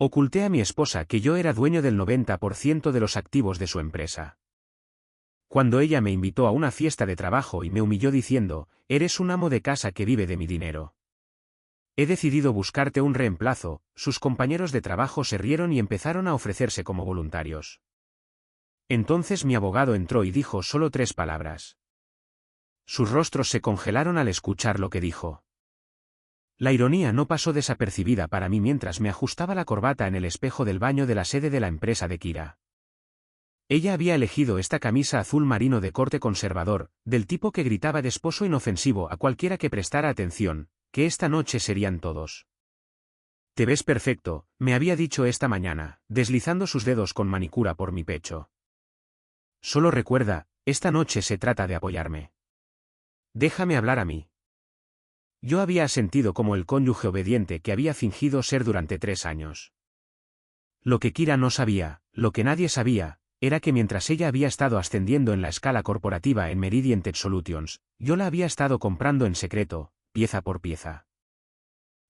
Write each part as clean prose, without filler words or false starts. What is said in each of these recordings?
Oculté a mi esposa que yo era dueño del 90% de los activos de su empresa. Cuando ella me invitó a una fiesta de trabajo y me humilló diciendo, «Eres un amo de casa que vive de mi dinero. He decidido buscarte un reemplazo», sus compañeros de trabajo se rieron y empezaron a ofrecerse como voluntarios. Entonces mi abogado entró y dijo solo 3 palabras. Sus rostros se congelaron al escuchar lo que dijo. La ironía no pasó desapercibida para mí mientras me ajustaba la corbata en el espejo del baño de la sede de la empresa de Kira. Ella había elegido esta camisa azul marino de corte conservador, del tipo que gritaba de esposo inofensivo a cualquiera que prestara atención, que esta noche serían todos. «Te ves perfecto», me había dicho esta mañana, deslizando sus dedos con manicura por mi pecho. «Solo recuerda, esta noche se trata de apoyarme. Déjame hablar a mí». Yo había asentido como el cónyuge obediente que había fingido ser durante 3 años. Lo que Kira no sabía, lo que nadie sabía, era que mientras ella había estado ascendiendo en la escala corporativa en Meridian Tech Solutions, yo la había estado comprando en secreto, pieza por pieza.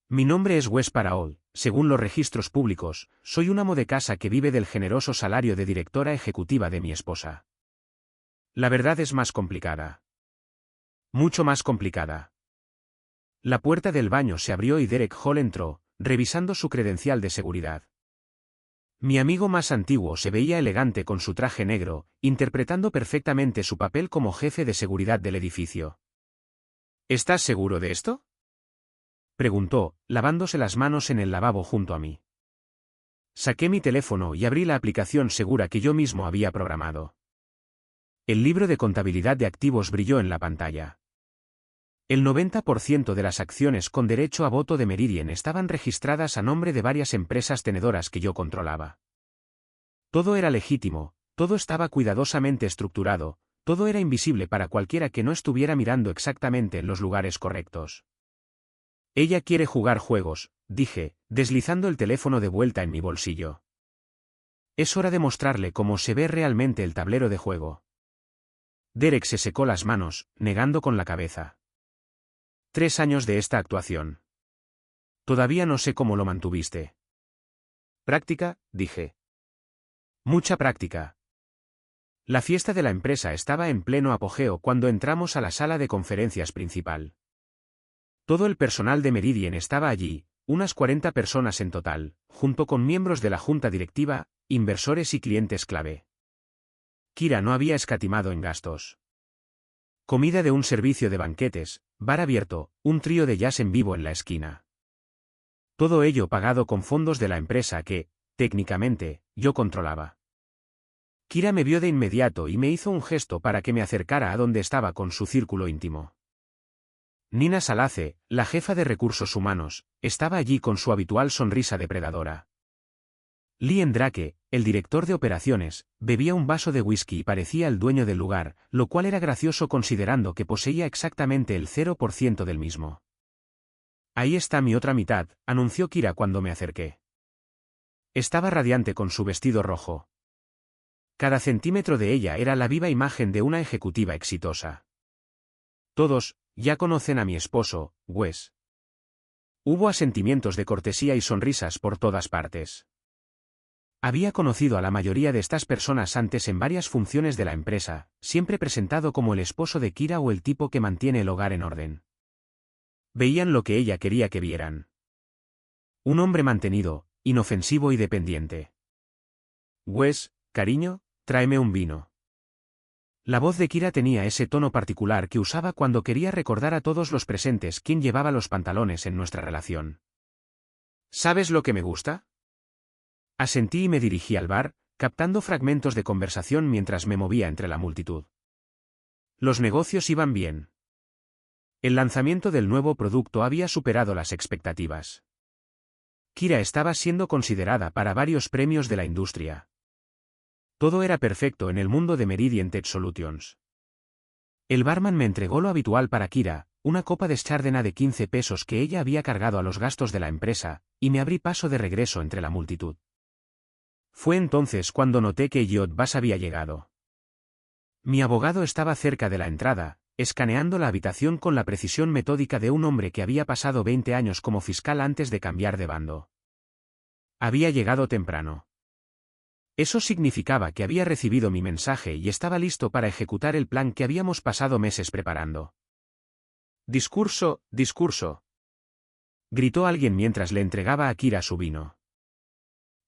Mi nombre es Wes Paraol, según los registros públicos, soy un amo de casa que vive del generoso salario de directora ejecutiva de mi esposa. La verdad es más complicada. Mucho más complicada. La puerta del baño se abrió y Derek Hall entró, revisando su credencial de seguridad. Mi amigo más antiguo se veía elegante con su traje negro, interpretando perfectamente su papel como jefe de seguridad del edificio. ¿Estás seguro de esto?, preguntó, lavándose las manos en el lavabo junto a mí. Saqué mi teléfono y abrí la aplicación segura que yo mismo había programado. El libro de contabilidad de activos brilló en la pantalla. El 90% de las acciones con derecho a voto de Meridian estaban registradas a nombre de varias empresas tenedoras que yo controlaba. Todo era legítimo, todo estaba cuidadosamente estructurado, todo era invisible para cualquiera que no estuviera mirando exactamente en los lugares correctos. Ella quiere jugar juegos, dije, deslizando el teléfono de vuelta en mi bolsillo. Es hora de mostrarle cómo se ve realmente el tablero de juego. Derek se secó las manos, negando con la cabeza. 3 años de esta actuación. Todavía no sé cómo lo mantuviste. Práctica, dije. Mucha práctica. La fiesta de la empresa estaba en pleno apogeo cuando entramos a la sala de conferencias principal. Todo el personal de Meridian estaba allí, unas 40 personas en total, junto con miembros de la junta directiva, inversores y clientes clave. Kira no había escatimado en gastos. Comida de un servicio de banquetes, bar abierto, un trío de jazz en vivo en la esquina. Todo ello pagado con fondos de la empresa que, técnicamente, yo controlaba. Kira me vio de inmediato y me hizo un gesto para que me acercara a donde estaba con su círculo íntimo. Nina Salace, la jefa de recursos humanos, estaba allí con su habitual sonrisa depredadora. Lee Drake, el director de operaciones, bebía un vaso de whisky y parecía el dueño del lugar, lo cual era gracioso considerando que poseía exactamente el 0% del mismo. Ahí está mi otra mitad, anunció Kira cuando me acerqué. Estaba radiante con su vestido rojo. Cada centímetro de ella era la viva imagen de una ejecutiva exitosa. Todos, ya conocen a mi esposo, Wes. Hubo asentimientos de cortesía y sonrisas por todas partes. Había conocido a la mayoría de estas personas antes en varias funciones de la empresa, siempre presentado como el esposo de Kira o el tipo que mantiene el hogar en orden. Veían lo que ella quería que vieran. Un hombre mantenido, inofensivo y dependiente. Wes, cariño, tráeme un vino. La voz de Kira tenía ese tono particular que usaba cuando quería recordar a todos los presentes quién llevaba los pantalones en nuestra relación. ¿Sabes lo que me gusta? Asentí y me dirigí al bar, captando fragmentos de conversación mientras me movía entre la multitud. Los negocios iban bien. El lanzamiento del nuevo producto había superado las expectativas. Kira estaba siendo considerada para varios premios de la industria. Todo era perfecto en el mundo de Meridian Tech Solutions. El barman me entregó lo habitual para Kira, una copa de Chardonnay de 15 pesos que ella había cargado a los gastos de la empresa, y me abrí paso de regreso entre la multitud. Fue entonces cuando noté que Elliot Bass había llegado. Mi abogado estaba cerca de la entrada, escaneando la habitación con la precisión metódica de un hombre que había pasado 20 años como fiscal antes de cambiar de bando. Había llegado temprano. Eso significaba que había recibido mi mensaje y estaba listo para ejecutar el plan que habíamos pasado meses preparando. Discurso, discurso. Gritó alguien mientras le entregaba a Kira su vino.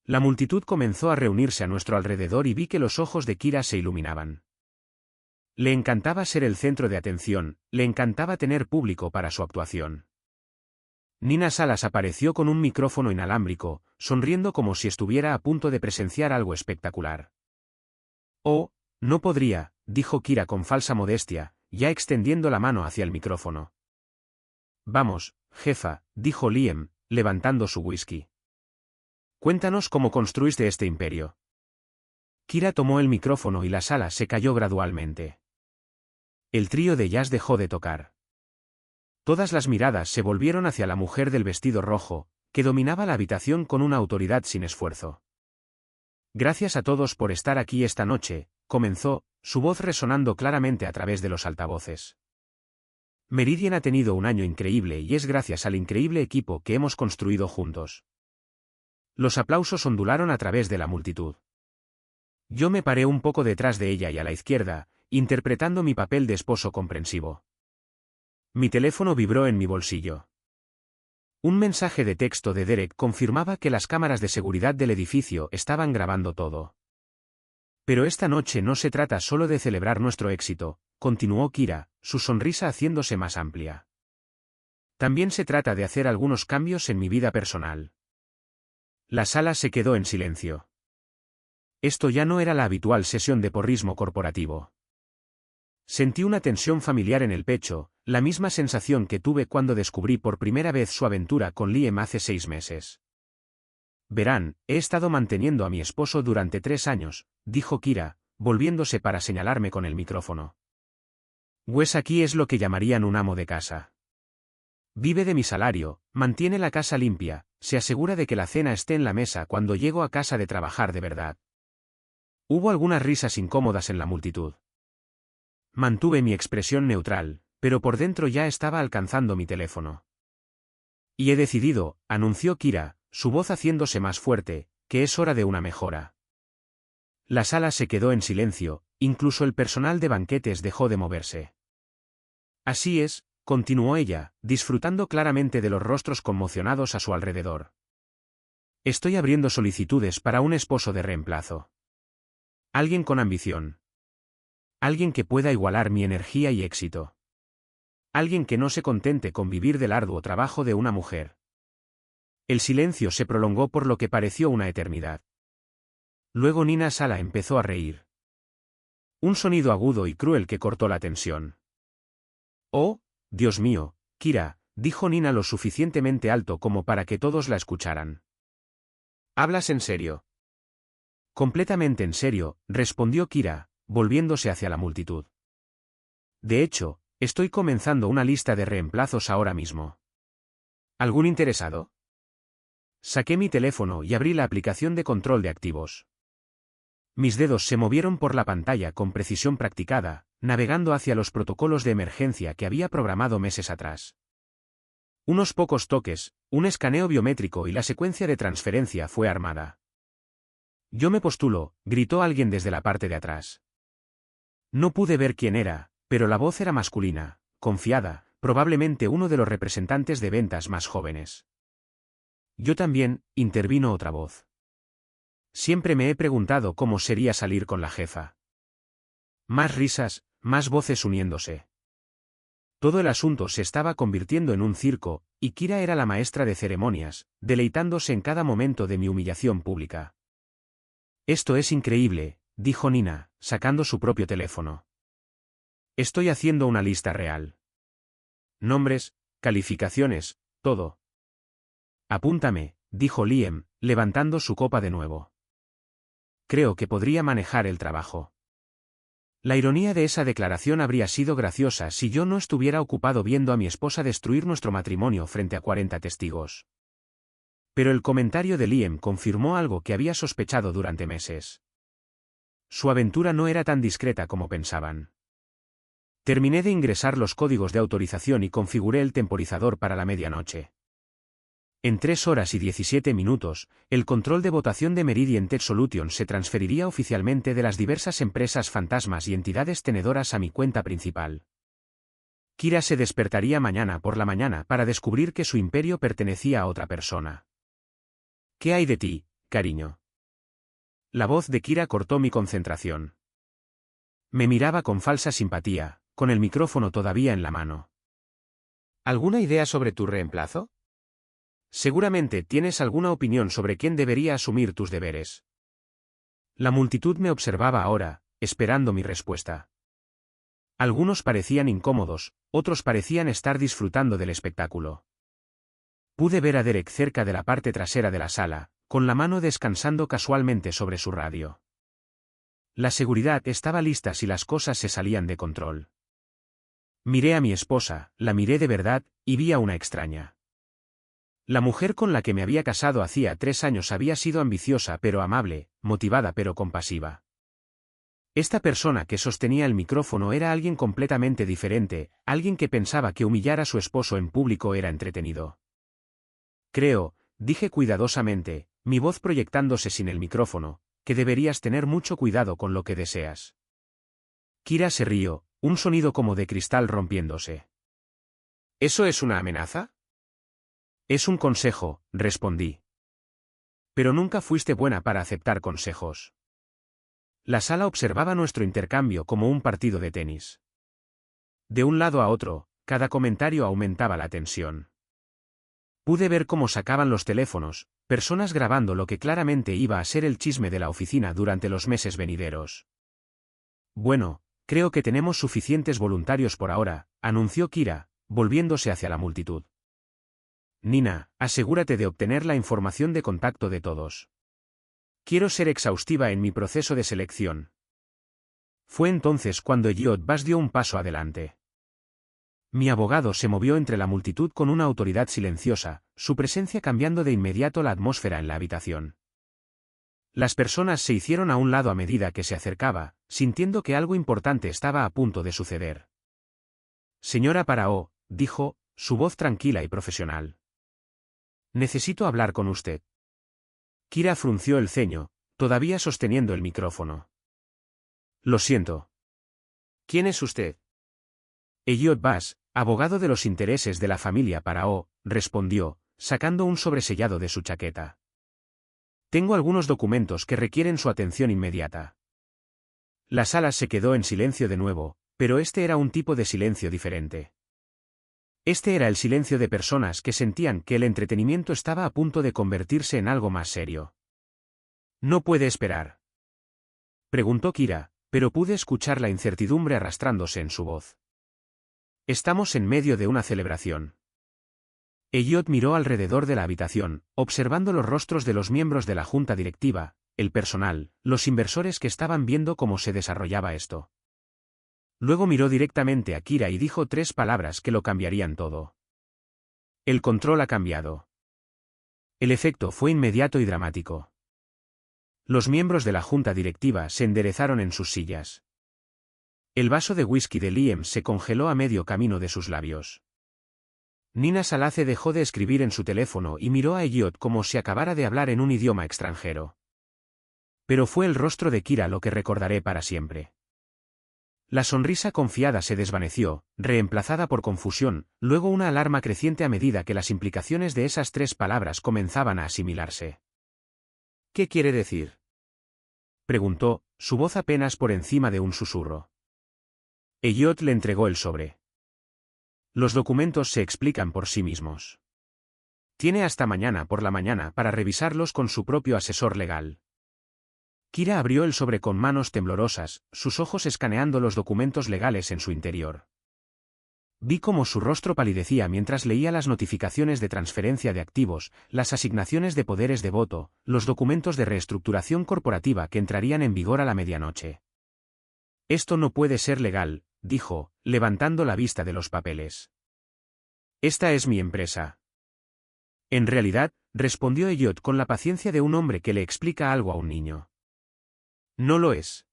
La multitud comenzó a reunirse a nuestro alrededor y vi que los ojos de Kira se iluminaban. Le encantaba ser el centro de atención, le encantaba tener público para su actuación. Nina Salas apareció con un micrófono inalámbrico, sonriendo como si estuviera a punto de presenciar algo espectacular. Oh, no podría, dijo Kira con falsa modestia, ya extendiendo la mano hacia el micrófono. Vamos, jefa, dijo Liam, levantando su whisky. Cuéntanos cómo construiste este imperio. Kira tomó el micrófono y la sala se cayó gradualmente. El trío de jazz dejó de tocar. Todas las miradas se volvieron hacia la mujer del vestido rojo, que dominaba la habitación con una autoridad sin esfuerzo. Gracias a todos por estar aquí esta noche, comenzó, su voz resonando claramente a través de los altavoces. Meridian ha tenido un año increíble y es gracias al increíble equipo que hemos construido juntos. Los aplausos ondularon a través de la multitud. Yo me paré un poco detrás de ella y a la izquierda, interpretando mi papel de esposo comprensivo. Mi teléfono vibró en mi bolsillo. Un mensaje de texto de Derek confirmaba que las cámaras de seguridad del edificio estaban grabando todo. Pero esta noche no se trata solo de celebrar nuestro éxito, continuó Kira, su sonrisa haciéndose más amplia. También se trata de hacer algunos cambios en mi vida personal. La sala se quedó en silencio. Esto ya no era la habitual sesión de porrismo corporativo. Sentí una tensión familiar en el pecho, la misma sensación que tuve cuando descubrí por primera vez su aventura con Liam hace 6 meses. Verán, he estado manteniendo a mi esposo durante 3 años, dijo Kira, volviéndose para señalarme con el micrófono. Wes aquí es lo que llamarían un amo de casa. Vive de mi salario, mantiene la casa limpia, se asegura de que la cena esté en la mesa cuando llego a casa de trabajar de verdad. Hubo algunas risas incómodas en la multitud. Mantuve mi expresión neutral, pero por dentro ya estaba alcanzando mi teléfono. Y he decidido, anunció Kira, su voz haciéndose más fuerte, que es hora de una mejora. La sala se quedó en silencio, incluso el personal de banquetes dejó de moverse. Así es, continuó ella, disfrutando claramente de los rostros conmocionados a su alrededor. Estoy abriendo solicitudes para un esposo de reemplazo. Alguien con ambición. Alguien que pueda igualar mi energía y éxito. Alguien que no se contente con vivir del arduo trabajo de una mujer. El silencio se prolongó por lo que pareció una eternidad. Luego Nina Sala empezó a reír. Un sonido agudo y cruel que cortó la tensión. Oh, Dios mío, Kira, dijo Nina lo suficientemente alto como para que todos la escucharan. ¿Hablas en serio? Completamente en serio, respondió Kira, volviéndose hacia la multitud. De hecho, estoy comenzando una lista de reemplazos ahora mismo. ¿Algún interesado? Saqué mi teléfono y abrí la aplicación de control de activos. Mis dedos se movieron por la pantalla con precisión practicada, navegando hacia los protocolos de emergencia que había programado meses atrás. Unos pocos toques, un escaneo biométrico y la secuencia de transferencia fue armada. Yo me postulo, gritó alguien desde la parte de atrás. No pude ver quién era, pero la voz era masculina, confiada, probablemente uno de los representantes de ventas más jóvenes. Yo también, intervino otra voz. Siempre me he preguntado cómo sería salir con la jefa. Más risas, más voces uniéndose. Todo el asunto se estaba convirtiendo en un circo, y Kira era la maestra de ceremonias, deleitándose en cada momento de mi humillación pública. Esto es increíble, dijo Nina, sacando su propio teléfono. Estoy haciendo una lista real. Nombres, calificaciones, todo. Apúntame, dijo Liam, levantando su copa de nuevo. Creo que podría manejar el trabajo. La ironía de esa declaración habría sido graciosa si yo no estuviera ocupado viendo a mi esposa destruir nuestro matrimonio frente a 40 testigos. Pero el comentario de Liam confirmó algo que había sospechado durante meses. Su aventura no era tan discreta como pensaban. Terminé de ingresar los códigos de autorización y configuré el temporizador para la medianoche. En 3 horas y 17 minutos, el control de votación de Meridian Tech Solutions se transferiría oficialmente de las diversas empresas fantasmas y entidades tenedoras a mi cuenta principal. Kira se despertaría mañana por la mañana para descubrir que su imperio pertenecía a otra persona. ¿Qué hay de ti, cariño? La voz de Kira cortó mi concentración. Me miraba con falsa simpatía, con el micrófono todavía en la mano. ¿Alguna idea sobre tu reemplazo? Seguramente tienes alguna opinión sobre quién debería asumir tus deberes. La multitud me observaba ahora, esperando mi respuesta. Algunos parecían incómodos, otros parecían estar disfrutando del espectáculo. Pude ver a Derek cerca de la parte trasera de la sala, con la mano descansando casualmente sobre su radio. La seguridad estaba lista si las cosas se salían de control. Miré a mi esposa, la miré de verdad, y vi a una extraña. La mujer con la que me había casado hacía 3 años había sido ambiciosa pero amable, motivada pero compasiva. Esta persona que sostenía el micrófono era alguien completamente diferente, alguien que pensaba que humillar a su esposo en público era entretenido. Creo, dije cuidadosamente, mi voz proyectándose sin el micrófono, que deberías tener mucho cuidado con lo que deseas. Kira se rió, un sonido como de cristal rompiéndose. ¿Eso es una amenaza? Es un consejo, respondí. Pero nunca fuiste buena para aceptar consejos. La sala observaba nuestro intercambio como un partido de tenis. De un lado a otro, cada comentario aumentaba la tensión. Pude ver cómo sacaban los teléfonos, personas grabando lo que claramente iba a ser el chisme de la oficina durante los meses venideros. Bueno, creo que tenemos suficientes voluntarios por ahora, anunció Kira, volviéndose hacia la multitud. Nina, asegúrate de obtener la información de contacto de todos. Quiero ser exhaustiva en mi proceso de selección. Fue entonces cuando Elliot Bass dio un paso adelante. Mi abogado se movió entre la multitud con una autoridad silenciosa, su presencia cambiando de inmediato la atmósfera en la habitación. Las personas se hicieron a un lado a medida que se acercaba, sintiendo que algo importante estaba a punto de suceder. Señora Parao, dijo, su voz tranquila y profesional. Necesito hablar con usted. Kira frunció el ceño, todavía sosteniendo el micrófono. Lo siento. ¿Quién es usted? Elliot Bass, abogado de los intereses de la familia Parao, respondió, sacando un sobresellado de su chaqueta. Tengo algunos documentos que requieren su atención inmediata. La sala se quedó en silencio de nuevo, pero este era un tipo de silencio diferente. Este era el silencio de personas que sentían que el entretenimiento estaba a punto de convertirse en algo más serio. ¿No puede esperar?, preguntó Kira, pero pude escuchar la incertidumbre arrastrándose en su voz. Estamos en medio de una celebración. Elliot miró alrededor de la habitación, observando los rostros de los miembros de la junta directiva, el personal, los inversores que estaban viendo cómo se desarrollaba esto. Luego miró directamente a Kira y dijo 3 palabras que lo cambiarían todo. El control ha cambiado. El efecto fue inmediato y dramático. Los miembros de la junta directiva se enderezaron en sus sillas. El vaso de whisky de Liam se congeló a medio camino de sus labios. Nina Salace dejó de escribir en su teléfono y miró a Elliot como si acabara de hablar en un idioma extranjero. Pero fue el rostro de Kira lo que recordaré para siempre. La sonrisa confiada se desvaneció, reemplazada por confusión, luego una alarma creciente a medida que las implicaciones de esas 3 palabras comenzaban a asimilarse. ¿Qué quiere decir?, preguntó, su voz apenas por encima de un susurro. Elliot le entregó el sobre. Los documentos se explican por sí mismos. Tiene hasta mañana por la mañana para revisarlos con su propio asesor legal. Kira abrió el sobre con manos temblorosas, sus ojos escaneando los documentos legales en su interior. Vi cómo su rostro palidecía mientras leía las notificaciones de transferencia de activos, las asignaciones de poderes de voto, los documentos de reestructuración corporativa que entrarían en vigor a la medianoche. Esto no puede ser legal, dijo, levantando la vista de los papeles. Esta es mi empresa. En realidad, respondió Elliot con la paciencia de un hombre que le explica algo a un niño. No lo es.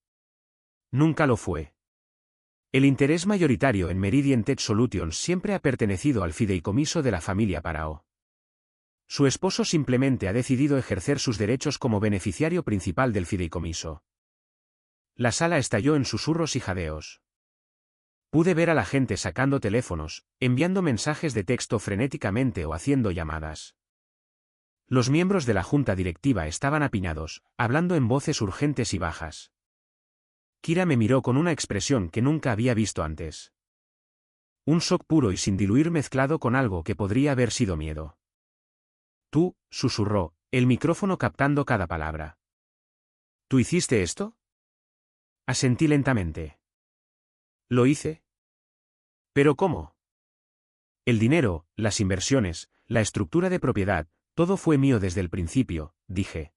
Nunca lo fue. El interés mayoritario en Meridian Tech Solutions siempre ha pertenecido al fideicomiso de la familia Parao. Su esposo simplemente ha decidido ejercer sus derechos como beneficiario principal del fideicomiso. La sala estalló en susurros y jadeos. Pude ver a la gente sacando teléfonos, enviando mensajes de texto frenéticamente o haciendo llamadas. Los miembros de la junta directiva estaban apiñados, hablando en voces urgentes y bajas. Kira me miró con una expresión que nunca había visto antes. Un shock puro y sin diluir mezclado con algo que podría haber sido miedo. Tú, susurró, el micrófono captando cada palabra. ¿Tú hiciste esto? Asentí lentamente. ¿Lo hice? ¿Pero cómo? El dinero, las inversiones, la estructura de propiedad, todo fue mío desde el principio, dije.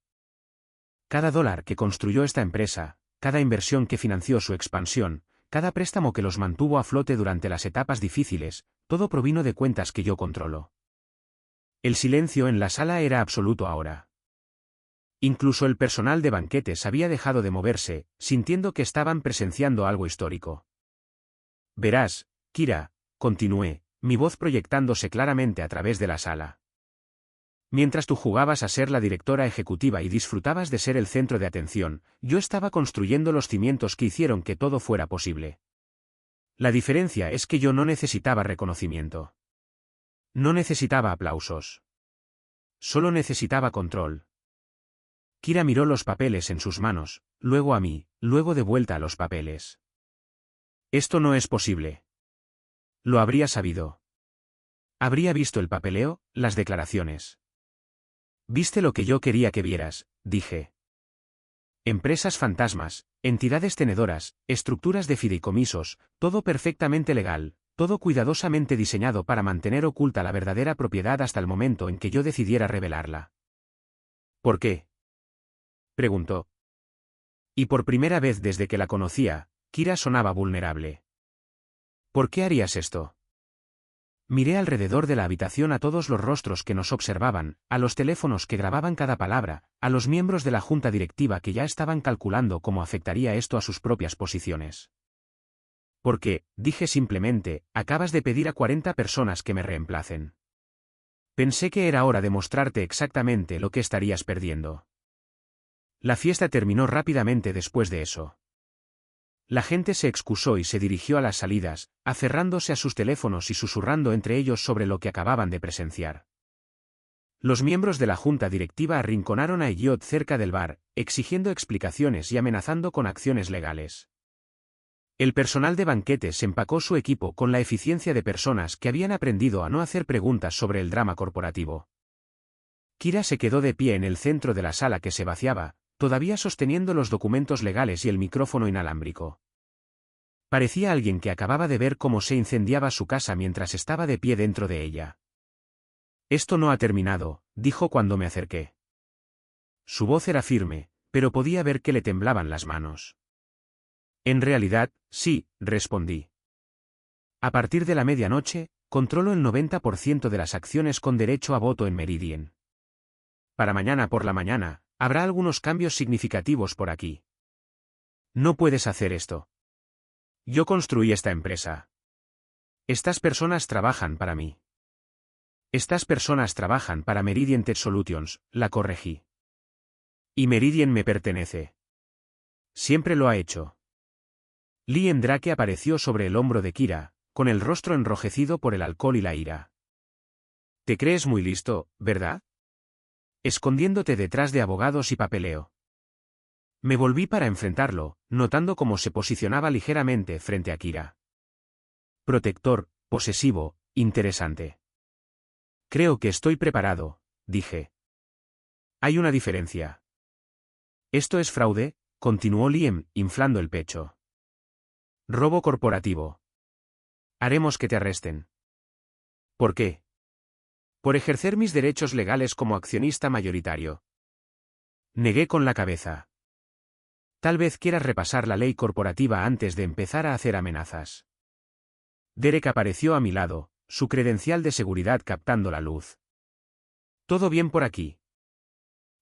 Cada dólar que construyó esta empresa, cada inversión que financió su expansión, cada préstamo que los mantuvo a flote durante las etapas difíciles, todo provino de cuentas que yo controlo. El silencio en la sala era absoluto ahora. Incluso el personal de banquetes había dejado de moverse, sintiendo que estaban presenciando algo histórico. Verás, Kira, continué, mi voz proyectándose claramente a través de la sala. Mientras tú jugabas a ser la directora ejecutiva y disfrutabas de ser el centro de atención, yo estaba construyendo los cimientos que hicieron que todo fuera posible. La diferencia es que yo no necesitaba reconocimiento. No necesitaba aplausos. Solo necesitaba control. Kira miró los papeles en sus manos, luego a mí, luego de vuelta a los papeles. Esto no es posible. Lo habría sabido. Habría visto el papeleo, las declaraciones. Viste lo que yo quería que vieras, dije. Empresas fantasmas, entidades tenedoras, estructuras de fideicomisos, todo perfectamente legal, todo cuidadosamente diseñado para mantener oculta la verdadera propiedad hasta el momento en que yo decidiera revelarla. ¿Por qué? Preguntó. Y por primera vez desde que la conocía, Kira sonaba vulnerable. ¿Por qué harías esto? Miré alrededor de la habitación a todos los rostros que nos observaban, a los teléfonos que grababan cada palabra, a los miembros de la junta directiva que ya estaban calculando cómo afectaría esto a sus propias posiciones. Porque, dije simplemente, acabas de pedir a 40 personas que me reemplacen. Pensé que era hora de mostrarte exactamente lo que estarías perdiendo. La fiesta terminó rápidamente después de eso. La gente se excusó y se dirigió a las salidas, aferrándose a sus teléfonos y susurrando entre ellos sobre lo que acababan de presenciar. Los miembros de la junta directiva arrinconaron a Elliot cerca del bar, exigiendo explicaciones y amenazando con acciones legales. El personal de banquetes empacó su equipo con la eficiencia de personas que habían aprendido a no hacer preguntas sobre el drama corporativo. Kira se quedó de pie en el centro de la sala que se vaciaba, todavía sosteniendo los documentos legales y el micrófono inalámbrico. Parecía alguien que acababa de ver cómo se incendiaba su casa mientras estaba de pie dentro de ella. Esto no ha terminado, dijo cuando me acerqué. Su voz era firme, pero podía ver que le temblaban las manos. En realidad, sí, respondí. A partir de la medianoche, controlo el 90% de las acciones con derecho a voto en Meridian. Para mañana por la mañana, habrá algunos cambios significativos por aquí. No puedes hacer esto. Yo construí esta empresa. Estas personas trabajan para mí. Estas personas trabajan para Meridian Tech Solutions, la corregí. Y Meridian me pertenece. Siempre lo ha hecho. Liam Drake apareció sobre el hombro de Kira, con el rostro enrojecido por el alcohol y la ira. Te crees muy listo, ¿verdad? Escondiéndote detrás de abogados y papeleo. Me volví para enfrentarlo, notando cómo se posicionaba ligeramente frente a Kira. Protector, posesivo, interesante. Creo que estoy preparado, dije. Hay una diferencia. Esto es fraude, continuó Liam, inflando el pecho. Robo corporativo. Haremos que te arresten. ¿Por qué? Por ejercer mis derechos legales como accionista mayoritario. Negué con la cabeza. Tal vez quieras repasar la ley corporativa antes de empezar a hacer amenazas. Derek apareció a mi lado, su credencial de seguridad captando la luz. ¿Todo bien por aquí?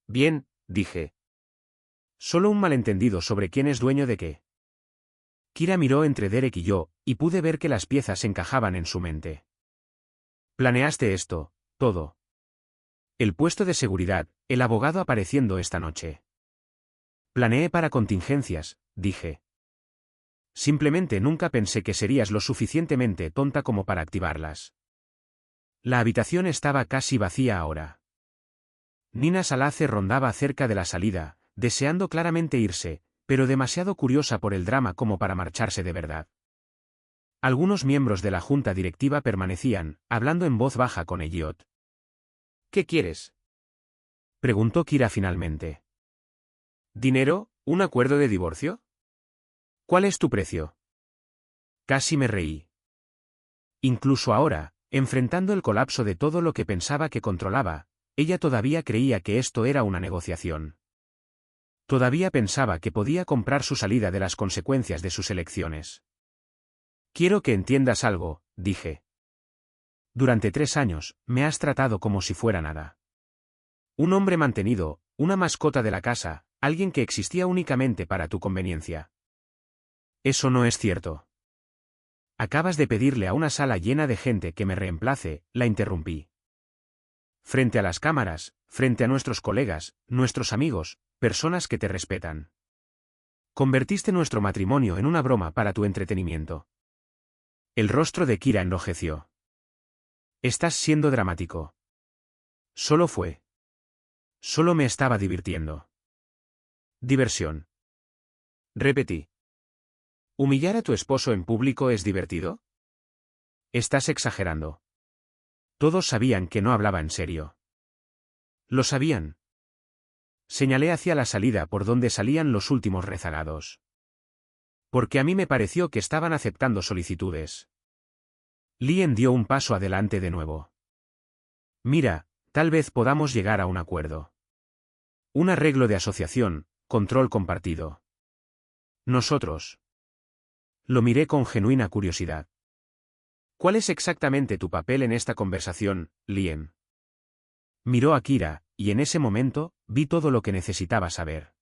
Bien, dije. Solo un malentendido sobre quién es dueño de qué. Kira miró entre Derek y yo, y pude ver que las piezas encajaban en su mente. Planeaste esto, todo. El puesto de seguridad, el abogado apareciendo esta noche. Planeé para contingencias, dije. Simplemente nunca pensé que serías lo suficientemente tonta como para activarlas. La habitación estaba casi vacía ahora. Nina Salace rondaba cerca de la salida, deseando claramente irse, pero demasiado curiosa por el drama como para marcharse de verdad. Algunos miembros de la junta directiva permanecían, hablando en voz baja con Elliot. ¿Qué quieres?, preguntó Kira finalmente. ¿Dinero? ¿Un acuerdo de divorcio? ¿Cuál es tu precio? Casi me reí. Incluso ahora, enfrentando el colapso de todo lo que pensaba que controlaba, ella todavía creía que esto era una negociación. Todavía pensaba que podía comprar su salida de las consecuencias de sus elecciones. Quiero que entiendas algo, dije. Durante 3 años, me has tratado como si fuera nada. Un hombre mantenido, una mascota de la casa, alguien que existía únicamente para tu conveniencia. Eso no es cierto. Acabas de pedirle a una sala llena de gente que me reemplace, la interrumpí. Frente a las cámaras, frente a nuestros colegas, nuestros amigos, personas que te respetan. Convertiste nuestro matrimonio en una broma para tu entretenimiento. El rostro de Kira enrojeció. Estás siendo dramático. Solo fue. Solo me estaba divirtiendo. Diversión. Repetí. ¿Humillar a tu esposo en público es divertido? Estás exagerando. Todos sabían que no hablaba en serio. Lo sabían. Señalé hacia la salida por donde salían los últimos rezagados. Porque a mí me pareció que estaban aceptando solicitudes. Lien dio un paso adelante de nuevo. Mira, tal vez podamos llegar a un acuerdo. Un arreglo de asociación, control compartido. Nosotros. Lo miré con genuina curiosidad. ¿Cuál es exactamente tu papel en esta conversación, Lien? Miró a Kira, y en ese momento, vi todo lo que necesitaba saber.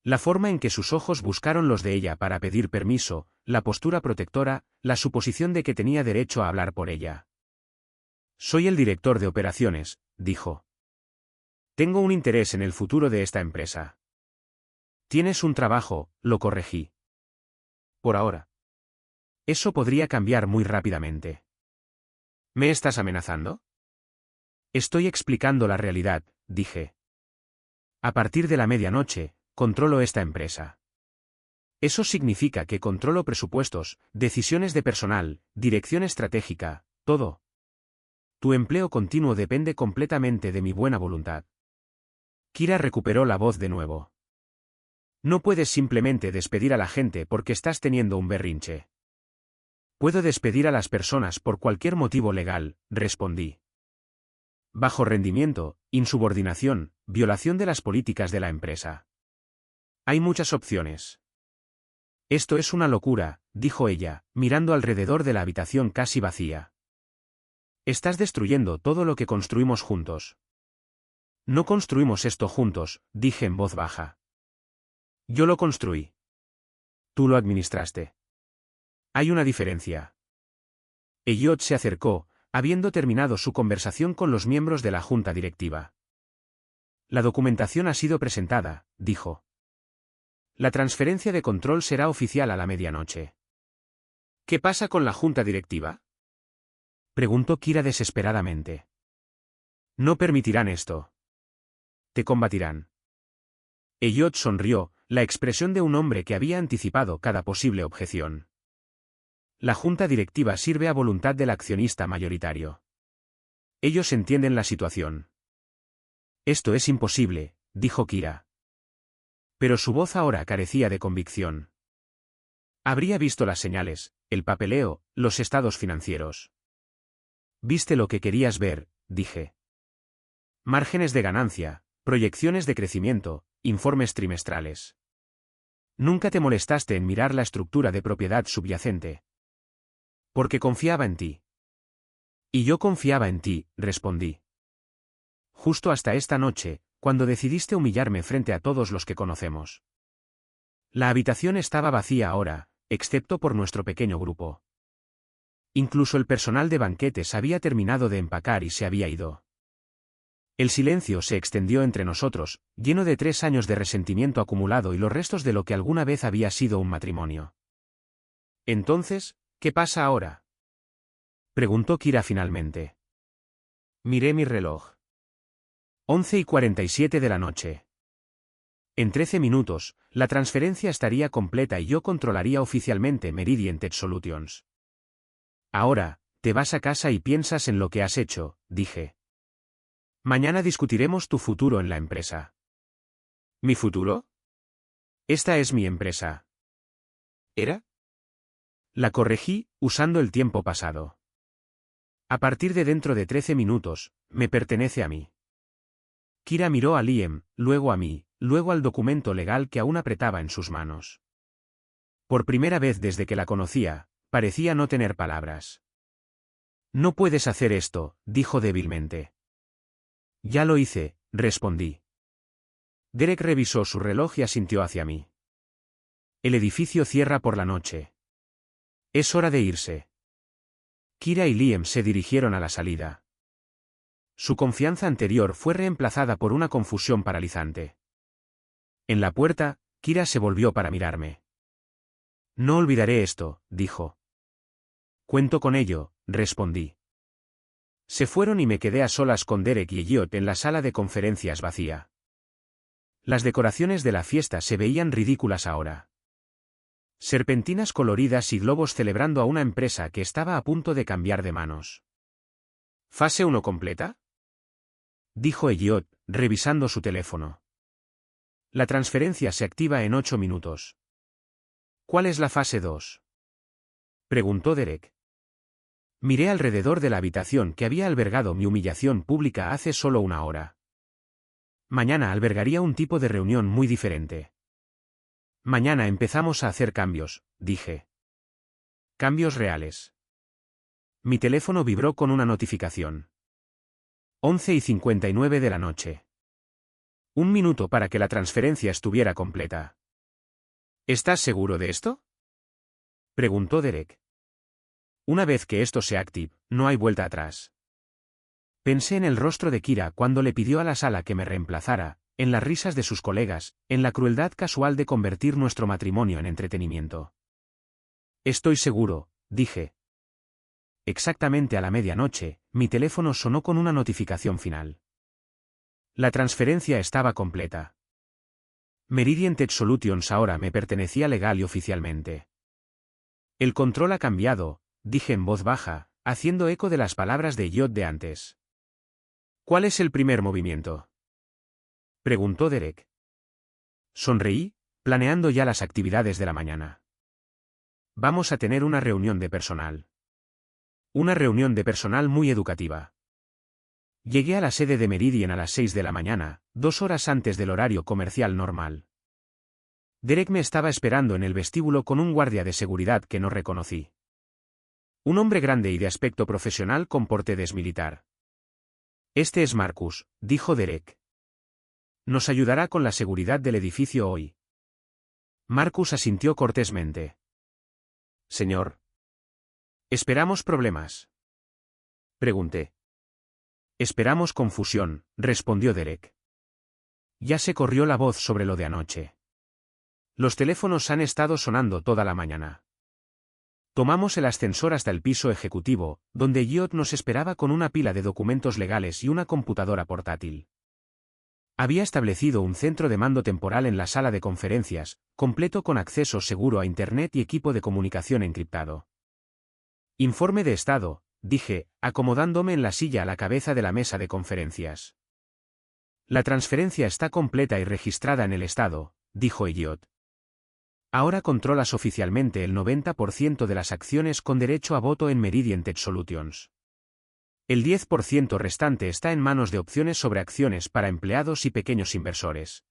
La forma en que sus ojos buscaron los de ella para pedir permiso, la postura protectora, la suposición de que tenía derecho a hablar por ella. Soy el director de operaciones, dijo. Tengo un interés en el futuro de esta empresa. Tienes un trabajo, lo corregí. Por ahora. Eso podría cambiar muy rápidamente. ¿Me estás amenazando? Estoy explicando la realidad, dije. A partir de la medianoche, controlo esta empresa. Eso significa que controlo presupuestos, decisiones de personal, dirección estratégica, todo. Tu empleo continuo depende completamente de mi buena voluntad. Kira recuperó la voz de nuevo. No puedes simplemente despedir a la gente porque estás teniendo un berrinche. Puedo despedir a las personas por cualquier motivo legal, respondí. Bajo rendimiento, insubordinación, violación de las políticas de la empresa. Hay muchas opciones. Esto es una locura, dijo ella, mirando alrededor de la habitación casi vacía. Estás destruyendo todo lo que construimos juntos. No construimos esto juntos, dije en voz baja. Yo lo construí. Tú lo administraste. Hay una diferencia. Elliot se acercó, habiendo terminado su conversación con los miembros de la junta directiva. La documentación ha sido presentada, dijo. La transferencia de control será oficial a la medianoche. ¿Qué pasa con la junta directiva?, preguntó Kira desesperadamente. No permitirán esto. Te combatirán. Elliot sonrió, la expresión de un hombre que había anticipado cada posible objeción. La junta directiva sirve a voluntad del accionista mayoritario. Ellos entienden la situación. Esto es imposible, dijo Kira. Pero su voz ahora carecía de convicción. Habría visto las señales, el papeleo, los estados financieros. Viste lo que querías ver, dije. Márgenes de ganancia, proyecciones de crecimiento, informes trimestrales. Nunca te molestaste en mirar la estructura de propiedad subyacente. Porque confiaba en ti. Y yo confiaba en ti, respondí. Justo hasta esta noche, cuando decidiste humillarme frente a todos los que conocemos. La habitación estaba vacía ahora, excepto por nuestro pequeño grupo. Incluso el personal de banquetes había terminado de empacar y se había ido. El silencio se extendió entre nosotros, lleno de 3 años de resentimiento acumulado y los restos de lo que alguna vez había sido un matrimonio. Entonces, ¿qué pasa ahora?, preguntó Kira finalmente. Miré mi reloj. 11:47 de la noche. En 13 minutos, la transferencia estaría completa y yo controlaría oficialmente Meridian Tech Solutions. Ahora, te vas a casa y piensas en lo que has hecho, dije. Mañana discutiremos tu futuro en la empresa. ¿Mi futuro? Esta es mi empresa. ¿Era? La corregí, usando el tiempo pasado. A partir de dentro de 13 minutos, me pertenece a mí. Kira miró a Liam, luego a mí, luego al documento legal que aún apretaba en sus manos. Por primera vez desde que la conocía, parecía no tener palabras. No puedes hacer esto, dijo débilmente. Ya lo hice, respondí. Derek revisó su reloj y asintió hacia mí. El edificio cierra por la noche. Es hora de irse. Kira y Liam se dirigieron a la salida. Su confianza anterior fue reemplazada por una confusión paralizante. En la puerta, Kira se volvió para mirarme. No olvidaré esto, dijo. Cuento con ello, respondí. Se fueron y me quedé a solas con Derek y Elliot en la sala de conferencias vacía. Las decoraciones de la fiesta se veían ridículas ahora. Serpentinas coloridas y globos celebrando a una empresa que estaba a punto de cambiar de manos. ¿Fase 1 completa?, dijo Elliot, revisando su teléfono. La transferencia se activa en 8 minutos. ¿Cuál es la fase 2? Preguntó Derek. Miré alrededor de la habitación que había albergado mi humillación pública hace solo una hora. Mañana albergaría un tipo de reunión muy diferente. Mañana empezamos a hacer cambios, dije. Cambios reales. Mi teléfono vibró con una notificación. 11:59 de la noche. 1 minuto para que la transferencia estuviera completa. ¿Estás seguro de esto?, preguntó Derek. Una vez que esto se active, no hay vuelta atrás. Pensé en el rostro de Kira cuando le pidió a la sala que me reemplazara, en las risas de sus colegas, en la crueldad casual de convertir nuestro matrimonio en entretenimiento. Estoy seguro, dije. Exactamente a la medianoche, mi teléfono sonó con una notificación final. La transferencia estaba completa. Meridian Tech Solutions ahora me pertenecía legal y oficialmente. El control ha cambiado, dije en voz baja, haciendo eco de las palabras de Elliot de antes. ¿Cuál es el primer movimiento?, preguntó Derek. Sonreí, planeando ya las actividades de la mañana. Vamos a tener una reunión de personal. Una reunión de personal muy educativa. Llegué a la sede de Meridian a las 6 de la mañana, 2 horas antes del horario comercial normal. Derek me estaba esperando en el vestíbulo con un guardia de seguridad que no reconocí. Un hombre grande y de aspecto profesional con porte desmilitar. Este es Marcus, dijo Derek. Nos ayudará con la seguridad del edificio hoy. Marcus asintió cortésmente. Señor. ¿Esperamos problemas?, pregunté. Esperamos confusión, respondió Derek. Ya se corrió la voz sobre lo de anoche. Los teléfonos han estado sonando toda la mañana. Tomamos el ascensor hasta el piso ejecutivo, donde Elliot nos esperaba con una pila de documentos legales y una computadora portátil. Había establecido un centro de mando temporal en la sala de conferencias, completo con acceso seguro a Internet y equipo de comunicación encriptado. Informe de estado, dije, acomodándome en la silla a la cabeza de la mesa de conferencias. La transferencia está completa y registrada en el estado, dijo Elliot. Ahora controlas oficialmente el 90% de las acciones con derecho a voto en Meridian Tech Solutions. El 10% restante está en manos de opciones sobre acciones para empleados y pequeños inversores.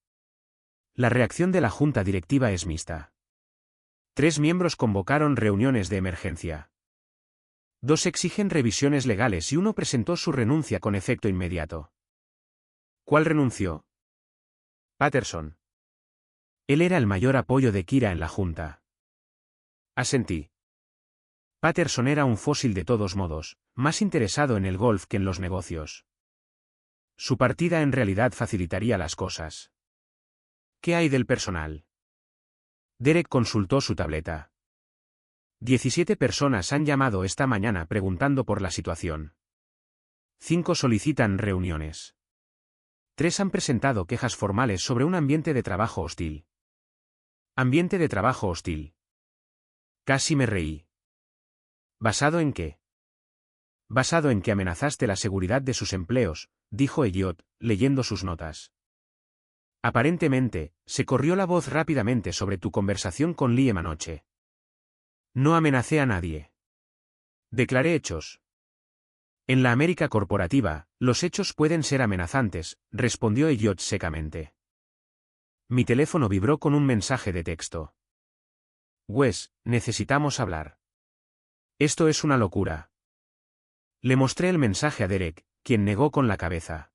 La reacción de la junta directiva es mixta. 3 miembros convocaron reuniones de emergencia. 2 exigen revisiones legales y 1 presentó su renuncia con efecto inmediato. ¿Cuál renunció? Patterson. Él era el mayor apoyo de Kira en la junta. Asentí. Patterson era un fósil de todos modos, más interesado en el golf que en los negocios. Su partida en realidad facilitaría las cosas. ¿Qué hay del personal? Derek consultó su tableta. 17 personas han llamado esta mañana preguntando por la situación. 5 solicitan reuniones. 3 han presentado quejas formales sobre un ambiente de trabajo hostil. Ambiente de trabajo hostil. Casi me reí. ¿Basado en qué? Basado en que amenazaste la seguridad de sus empleos, dijo Elliot, leyendo sus notas. Aparentemente, se corrió la voz rápidamente sobre tu conversación con Liam anoche. No amenacé a nadie. Declaré hechos. En la América corporativa, los hechos pueden ser amenazantes, respondió Elliot secamente. Mi teléfono vibró con un mensaje de texto. Wes, necesitamos hablar. Esto es una locura. Le mostré el mensaje a Derek, quien negó con la cabeza.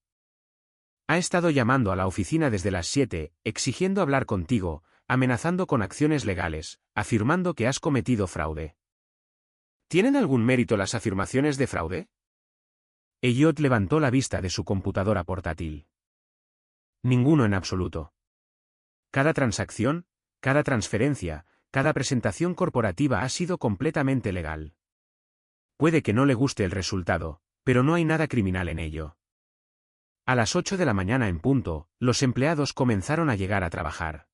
Ha estado llamando a la oficina desde las 7, exigiendo hablar contigo, amenazando con acciones legales, afirmando que has cometido fraude. ¿Tienen algún mérito las afirmaciones de fraude? Elliot levantó la vista de su computadora portátil. Ninguno en absoluto. Cada transacción, cada transferencia, cada presentación corporativa ha sido completamente legal. Puede que no le guste el resultado, pero no hay nada criminal en ello. A las 8 de la mañana en punto, los empleados comenzaron a llegar a trabajar.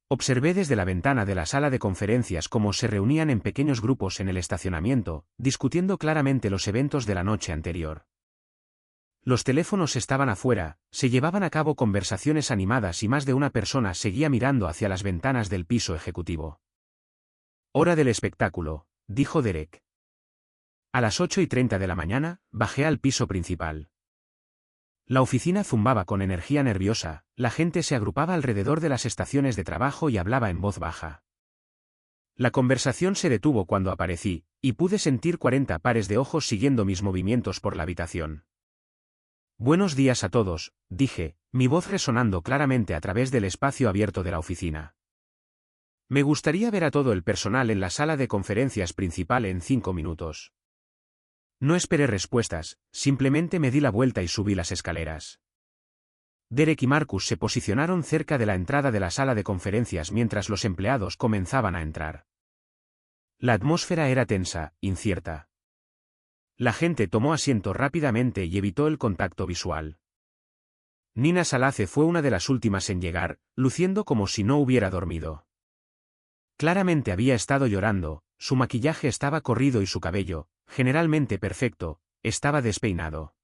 Observé desde la ventana de la sala de conferencias cómo se reunían en pequeños grupos en el estacionamiento, discutiendo claramente los eventos de la noche anterior. Los teléfonos estaban afuera, se llevaban a cabo conversaciones animadas y más de una persona seguía mirando hacia las ventanas del piso ejecutivo. Hora del espectáculo, dijo Derek. A las 8:30 de la mañana, bajé al piso principal. La oficina zumbaba con energía nerviosa, la gente se agrupaba alrededor de las estaciones de trabajo y hablaba en voz baja. La conversación se detuvo cuando aparecí, y pude sentir 40 pares de ojos siguiendo mis movimientos por la habitación. Buenos días a todos, dije, mi voz resonando claramente a través del espacio abierto de la oficina. Me gustaría ver a todo el personal en la sala de conferencias principal en 5 minutos. No esperé respuestas, simplemente me di la vuelta y subí las escaleras. Derek y Marcus se posicionaron cerca de la entrada de la sala de conferencias mientras los empleados comenzaban a entrar. La atmósfera era tensa, incierta. La gente tomó asiento rápidamente y evitó el contacto visual. Nina Salace fue una de las últimas en llegar, luciendo como si no hubiera dormido. Claramente había estado llorando, su maquillaje estaba corrido y su cabello, generalmente perfecto, estaba despeinado.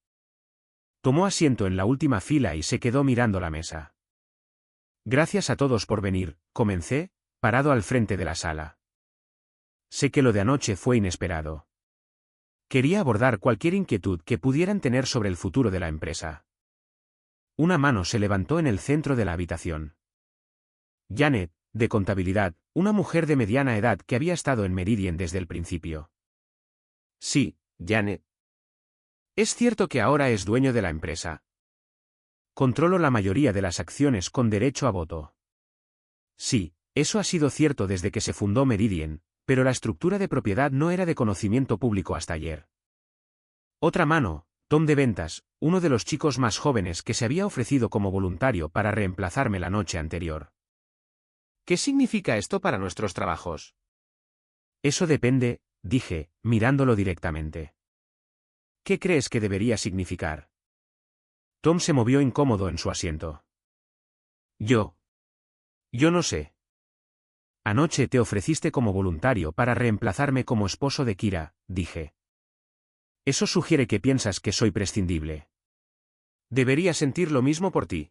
Tomó asiento en la última fila y se quedó mirando la mesa. Gracias a todos por venir, comencé, parado al frente de la sala. Sé que lo de anoche fue inesperado. Quería abordar cualquier inquietud que pudieran tener sobre el futuro de la empresa. Una mano se levantó en el centro de la habitación. Janet, de contabilidad, una mujer de mediana edad que había estado en Meridian desde el principio. Sí, Janet. ¿Es cierto que ahora es dueño de la empresa? Controlo la mayoría de las acciones con derecho a voto. Sí, eso ha sido cierto desde que se fundó Meridian, pero la estructura de propiedad no era de conocimiento público hasta ayer. Otra mano, Tom de ventas, uno de los chicos más jóvenes que se había ofrecido como voluntario para reemplazarme la noche anterior. ¿Qué significa esto para nuestros trabajos? Eso depende, dije, mirándolo directamente. ¿Qué crees que debería significar? Tom se movió incómodo en su asiento. Yo no sé. Anoche te ofreciste como voluntario para reemplazarme como esposo de Kira, dije. Eso sugiere que piensas que soy prescindible. Debería sentir lo mismo por ti.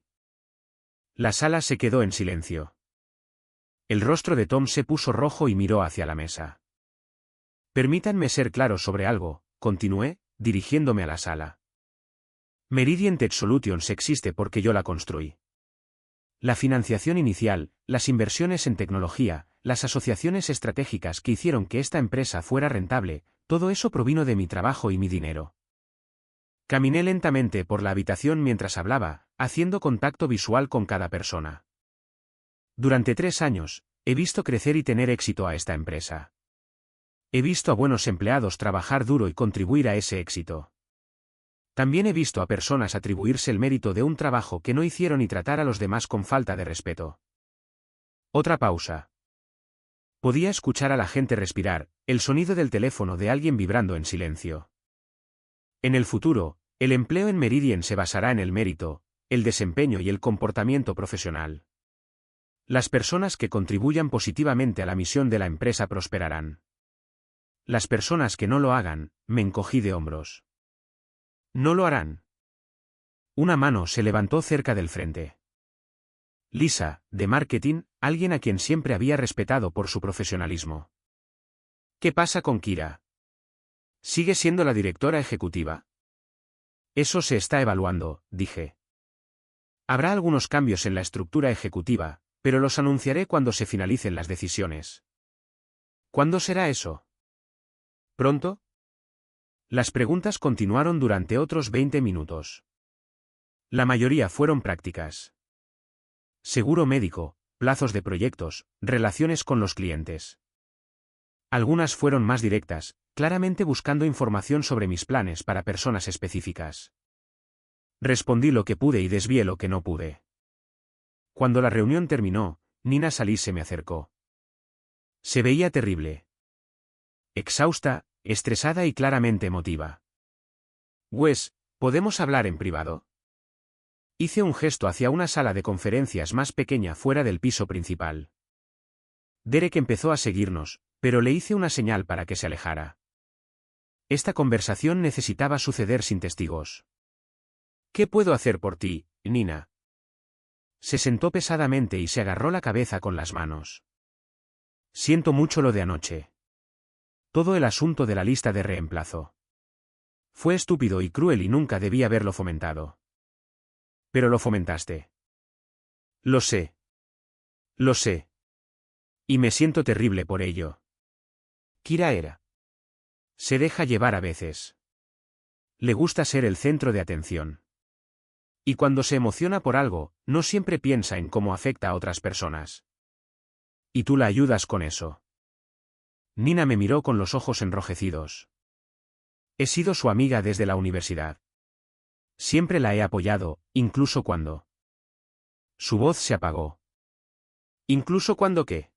La sala se quedó en silencio. El rostro de Tom se puso rojo y miró hacia la mesa. Permítanme ser claro sobre algo, continué, dirigiéndome a la sala. Meridian Tech Solutions existe porque yo la construí. La financiación inicial, las inversiones en tecnología, las asociaciones estratégicas que hicieron que esta empresa fuera rentable, todo eso provino de mi trabajo y mi dinero. Caminé lentamente por la habitación mientras hablaba, haciendo contacto visual con cada persona. Durante 3 años, he visto crecer y tener éxito a esta empresa. He visto a buenos empleados trabajar duro y contribuir a ese éxito. También he visto a personas atribuirse el mérito de un trabajo que no hicieron y tratar a los demás con falta de respeto. Otra pausa. Podía escuchar a la gente respirar, el sonido del teléfono de alguien vibrando en silencio. En el futuro, el empleo en Meridian se basará en el mérito, el desempeño y el comportamiento profesional. Las personas que contribuyan positivamente a la misión de la empresa prosperarán. Las personas que no lo hagan, me encogí de hombros. No lo harán. Una mano se levantó cerca del frente. Lisa, de marketing, alguien a quien siempre había respetado por su profesionalismo. ¿Qué pasa con Kira? ¿Sigue siendo la directora ejecutiva? Eso se está evaluando, dije. Habrá algunos cambios en la estructura ejecutiva, pero los anunciaré cuando se finalicen las decisiones. ¿Cuándo será eso? ¿Pronto? Las preguntas continuaron durante otros 20 minutos. La mayoría fueron prácticas. Seguro médico, plazos de proyectos, relaciones con los clientes. Algunas fueron más directas, claramente buscando información sobre mis planes para personas específicas. Respondí lo que pude y desvié lo que no pude. Cuando la reunión terminó, Nina Salí se me acercó. Se veía terrible. Exhausta, estresada y claramente emotiva. Wes, ¿podemos hablar en privado? Hice un gesto hacia una sala de conferencias más pequeña fuera del piso principal. Derek empezó a seguirnos, pero le hice una señal para que se alejara. Esta conversación necesitaba suceder sin testigos. ¿Qué puedo hacer por ti, Nina? Se sentó pesadamente y se agarró la cabeza con las manos. Siento mucho lo de anoche. Todo el asunto de la lista de reemplazo. Fue estúpido y cruel y nunca debí haberlo fomentado. Pero lo fomentaste. Lo sé. Lo sé. Y me siento terrible por ello. Kira era. Se deja llevar a veces. Le gusta ser el centro de atención. Y cuando se emociona por algo, no siempre piensa en cómo afecta a otras personas. Y tú la ayudas con eso. Nina me miró con los ojos enrojecidos. He sido su amiga desde la universidad. Siempre la he apoyado, incluso cuando... Su voz se apagó. ¿Incluso cuando qué?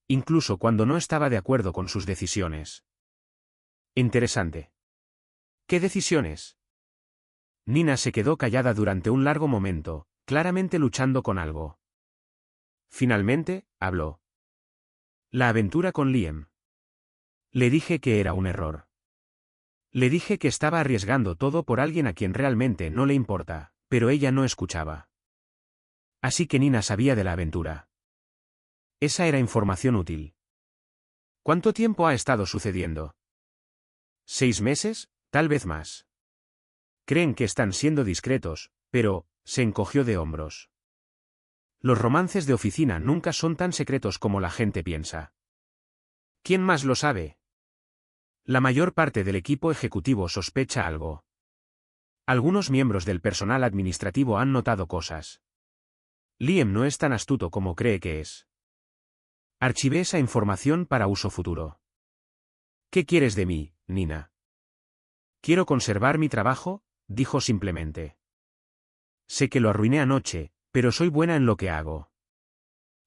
Incluso cuando no estaba de acuerdo con sus decisiones. Interesante. ¿Qué decisiones? Nina se quedó callada durante un largo momento, claramente luchando con algo. Finalmente, habló. La aventura con Liam. Le dije que era un error. Le dije que estaba arriesgando todo por alguien a quien realmente no le importa, pero ella no escuchaba. Así que Nina sabía de la aventura. Esa era información útil. ¿Cuánto tiempo ha estado sucediendo? ¿6 meses? Tal vez más. Creen que están siendo discretos, pero, se encogió de hombros. Los romances de oficina nunca son tan secretos como la gente piensa. ¿Quién más lo sabe? La mayor parte del equipo ejecutivo sospecha algo. Algunos miembros del personal administrativo han notado cosas. Liam no es tan astuto como cree que es. Archivé esa información para uso futuro. ¿Qué quieres de mí, Nina? Quiero conservar mi trabajo, dijo simplemente. Sé que lo arruiné anoche, pero soy buena en lo que hago.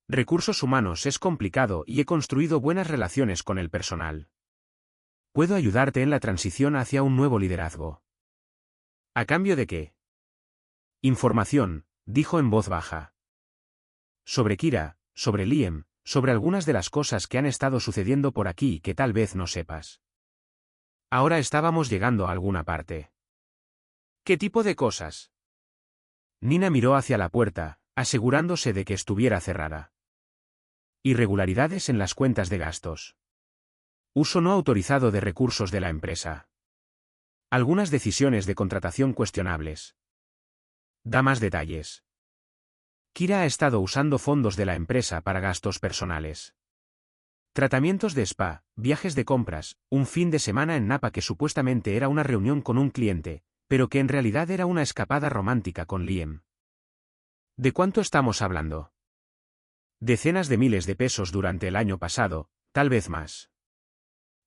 Recursos humanos es complicado y he construido buenas relaciones con el personal. Puedo ayudarte en la transición hacia un nuevo liderazgo. ¿A cambio de qué? Información, dijo en voz baja. Sobre Kira, sobre Liam, sobre algunas de las cosas que han estado sucediendo por aquí y que tal vez no sepas. Ahora estábamos llegando a alguna parte. ¿Qué tipo de cosas? Nina miró hacia la puerta, asegurándose de que estuviera cerrada. Irregularidades en las cuentas de gastos. Uso no autorizado de recursos de la empresa. Algunas decisiones de contratación cuestionables. Da más detalles. Kira ha estado usando fondos de la empresa para gastos personales. Tratamientos de spa, viajes de compras, un fin de semana en Napa que supuestamente era una reunión con un cliente, pero que en realidad era una escapada romántica con Liam. ¿De cuánto estamos hablando? Decenas de miles de pesos durante el año pasado, tal vez más.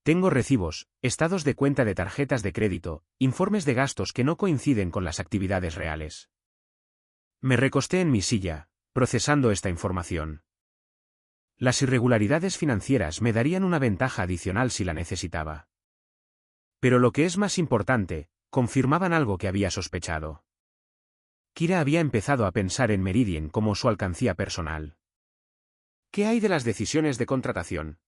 Tengo recibos, estados de cuenta de tarjetas de crédito, informes de gastos que no coinciden con las actividades reales. Me recosté en mi silla, procesando esta información. Las irregularidades financieras me darían una ventaja adicional si la necesitaba. Pero lo que es más importante, confirmaban algo que había sospechado. Kira había empezado a pensar en Meridian como su alcancía personal. ¿Qué hay de las decisiones de contratación?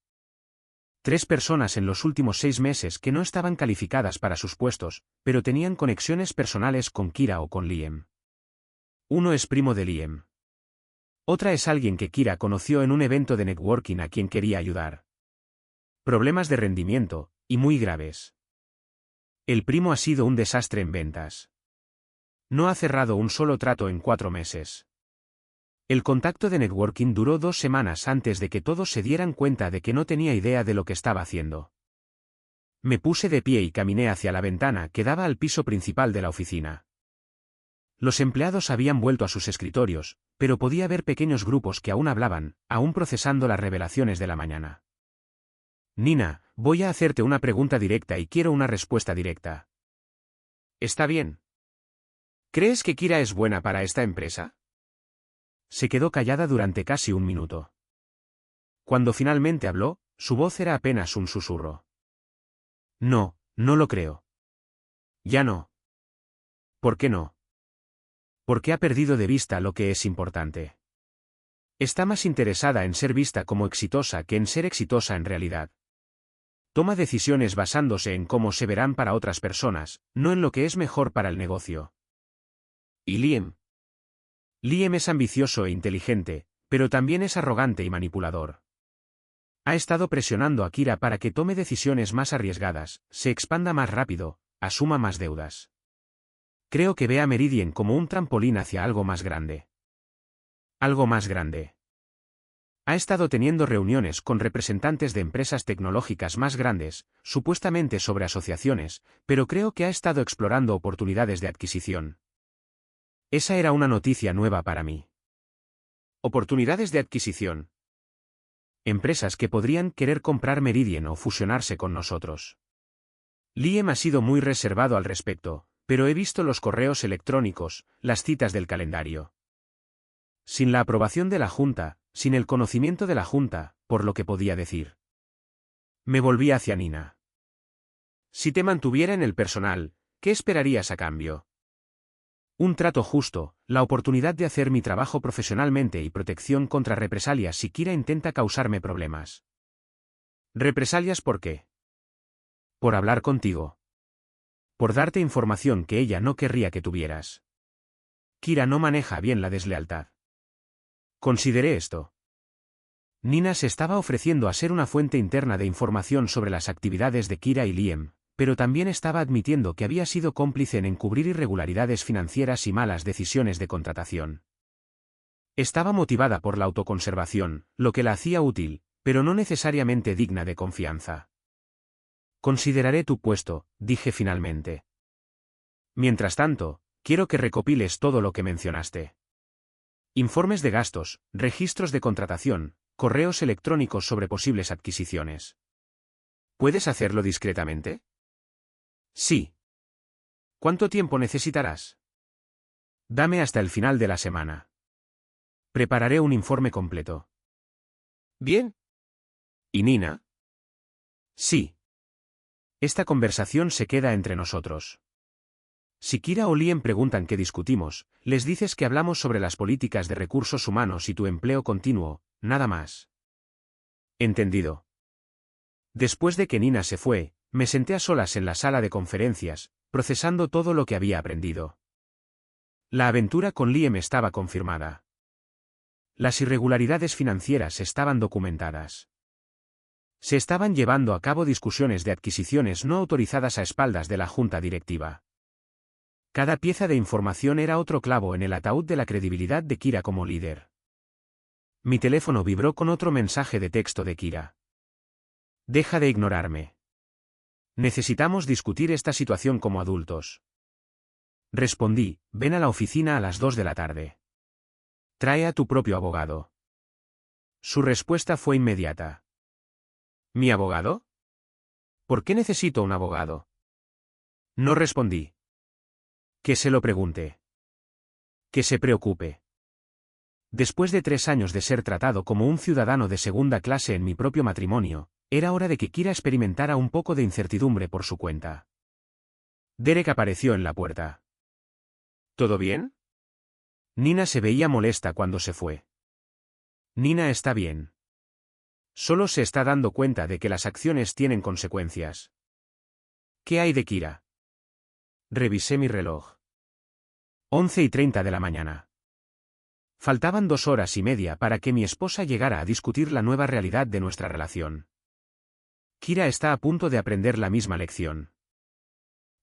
3 personas en los últimos 6 meses que no estaban calificadas para sus puestos, pero tenían conexiones personales con Kira o con Liam. Uno es primo de Liam. Otra es alguien que Kira conoció en un evento de networking a quien quería ayudar. Problemas de rendimiento, y muy graves. El primo ha sido un desastre en ventas. No ha cerrado un solo trato en 4 meses. El contacto de networking duró 2 semanas antes de que todos se dieran cuenta de que no tenía idea de lo que estaba haciendo. Me puse de pie y caminé hacia la ventana que daba al piso principal de la oficina. Los empleados habían vuelto a sus escritorios, pero podía ver pequeños grupos que aún hablaban, aún procesando las revelaciones de la mañana. Nina, voy a hacerte una pregunta directa y quiero una respuesta directa. ¿Está bien? ¿Crees que Kira es buena para esta empresa? Se quedó callada durante casi un minuto. Cuando finalmente habló, su voz era apenas un susurro. No, no lo creo. Ya no. ¿Por qué no? Porque ha perdido de vista lo que es importante. Está más interesada en ser vista como exitosa que en ser exitosa en realidad. Toma decisiones basándose en cómo se verán para otras personas, no en lo que es mejor para el negocio. ¿Y Liam? Liam es ambicioso e inteligente, pero también es arrogante y manipulador. Ha estado presionando a Kira para que tome decisiones más arriesgadas, se expanda más rápido, asuma más deudas. Creo que ve a Meridian como un trampolín hacia algo más grande. Algo más grande. Ha estado teniendo reuniones con representantes de empresas tecnológicas más grandes, supuestamente sobre asociaciones, pero creo que ha estado explorando oportunidades de adquisición. Esa era una noticia nueva para mí. ¿Oportunidades de adquisición? Empresas que podrían querer comprar Meridian o fusionarse con nosotros. Liam ha sido muy reservado al respecto, pero he visto los correos electrónicos, las citas del calendario. Sin la aprobación de la Junta, sin el conocimiento de la Junta, por lo que podía decir. Me volví hacia Nina. Si te mantuviera en el personal, ¿qué esperarías a cambio? Un trato justo, la oportunidad de hacer mi trabajo profesionalmente y protección contra represalias si Kira intenta causarme problemas. ¿Represalias por qué? Por hablar contigo. Por darte información que ella no querría que tuvieras. Kira no maneja bien la deslealtad. Consideré esto. Nina se estaba ofreciendo a ser una fuente interna de información sobre las actividades de Kira y Liam, pero también estaba admitiendo que había sido cómplice en encubrir irregularidades financieras y malas decisiones de contratación. Estaba motivada por la autoconservación, lo que la hacía útil, pero no necesariamente digna de confianza. Consideraré tu puesto, dije finalmente. Mientras tanto, quiero que recopiles todo lo que mencionaste. Informes de gastos, registros de contratación, correos electrónicos sobre posibles adquisiciones. ¿Puedes hacerlo discretamente? Sí. ¿Cuánto tiempo necesitarás? Dame hasta el final de la semana. Prepararé un informe completo. Bien. ¿Y Nina? Sí. Esta conversación se queda entre nosotros. Si Kira o Liam preguntan qué discutimos, les dices que hablamos sobre las políticas de recursos humanos y tu empleo continuo, nada más. Entendido. Después de que Nina se fue, me senté a solas en la sala de conferencias, procesando todo lo que había aprendido. La aventura con Liam estaba confirmada. Las irregularidades financieras estaban documentadas. Se estaban llevando a cabo discusiones de adquisiciones no autorizadas a espaldas de la junta directiva. Cada pieza de información era otro clavo en el ataúd de la credibilidad de Kira como líder. Mi teléfono vibró con otro mensaje de texto de Kira. Deja de ignorarme. Necesitamos discutir esta situación como adultos. Respondí, ven a la oficina a las 2 de la tarde. Trae a tu propio abogado. Su respuesta fue inmediata. ¿Mi abogado? ¿Por qué necesito un abogado? No respondí. Que se lo pregunte. Que se preocupe. Después de 3 años de ser tratado como un ciudadano de segunda clase en mi propio matrimonio, era hora de que Kira experimentara un poco de incertidumbre por su cuenta. Derek apareció en la puerta. ¿Todo bien? Nina se veía molesta cuando se fue. Nina está bien. Solo se está dando cuenta de que las acciones tienen consecuencias. ¿Qué hay de Kira? Revisé mi reloj. 11:30 de la mañana. Faltaban 2 horas y media para que mi esposa llegara a discutir la nueva realidad de nuestra relación. Kira está a punto de aprender la misma lección.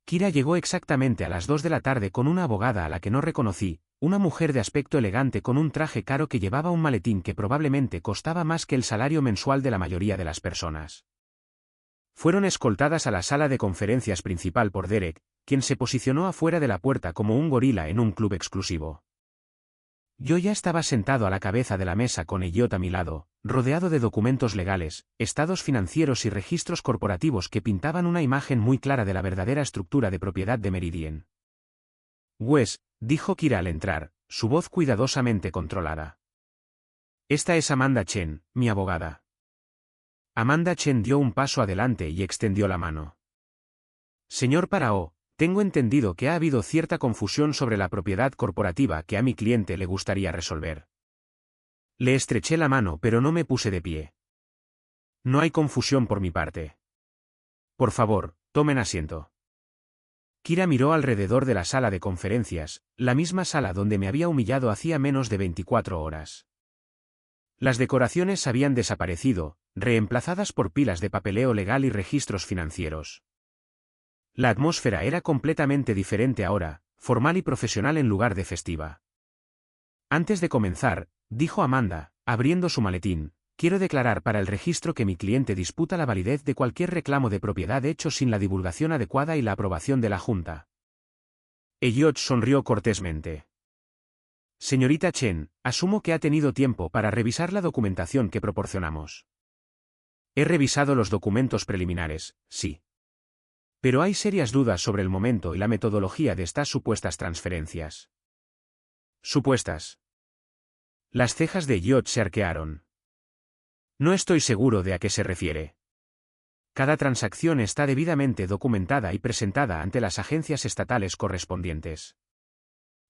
Kira llegó exactamente a las 2 de la tarde con una abogada a la que no reconocí, una mujer de aspecto elegante con un traje caro que llevaba un maletín que probablemente costaba más que el salario mensual de la mayoría de las personas. Fueron escoltadas a la sala de conferencias principal por Derek, quien se posicionó afuera de la puerta como un gorila en un club exclusivo. Yo ya estaba sentado a la cabeza de la mesa con Elliot a mi lado, rodeado de documentos legales, estados financieros y registros corporativos que pintaban una imagen muy clara de la verdadera estructura de propiedad de Meridian. Wes, dijo Kira al entrar, su voz cuidadosamente controlada. Esta es Amanda Chen, mi abogada. Amanda Chen dio un paso adelante y extendió la mano. Señor Parao, tengo entendido que ha habido cierta confusión sobre la propiedad corporativa que a mi cliente le gustaría resolver. Le estreché la mano pero no me puse de pie. No hay confusión por mi parte. Por favor, tomen asiento. Kira miró alrededor de la sala de conferencias, la misma sala donde me había humillado hacía menos de 24 horas. Las decoraciones habían desaparecido, reemplazadas por pilas de papeleo legal y registros financieros. La atmósfera era completamente diferente ahora, formal y profesional en lugar de festiva. Antes de comenzar, dijo Amanda, abriendo su maletín, quiero declarar para el registro que mi cliente disputa la validez de cualquier reclamo de propiedad hecho sin la divulgación adecuada y la aprobación de la Junta. Elliot sonrió cortésmente. Señorita Chen, asumo que ha tenido tiempo para revisar la documentación que proporcionamos. He revisado los documentos preliminares, sí. Pero hay serias dudas sobre el momento y la metodología de estas supuestas transferencias. ¿Supuestas? Las cejas de Elliot se arquearon. No estoy seguro de a qué se refiere. Cada transacción está debidamente documentada y presentada ante las agencias estatales correspondientes.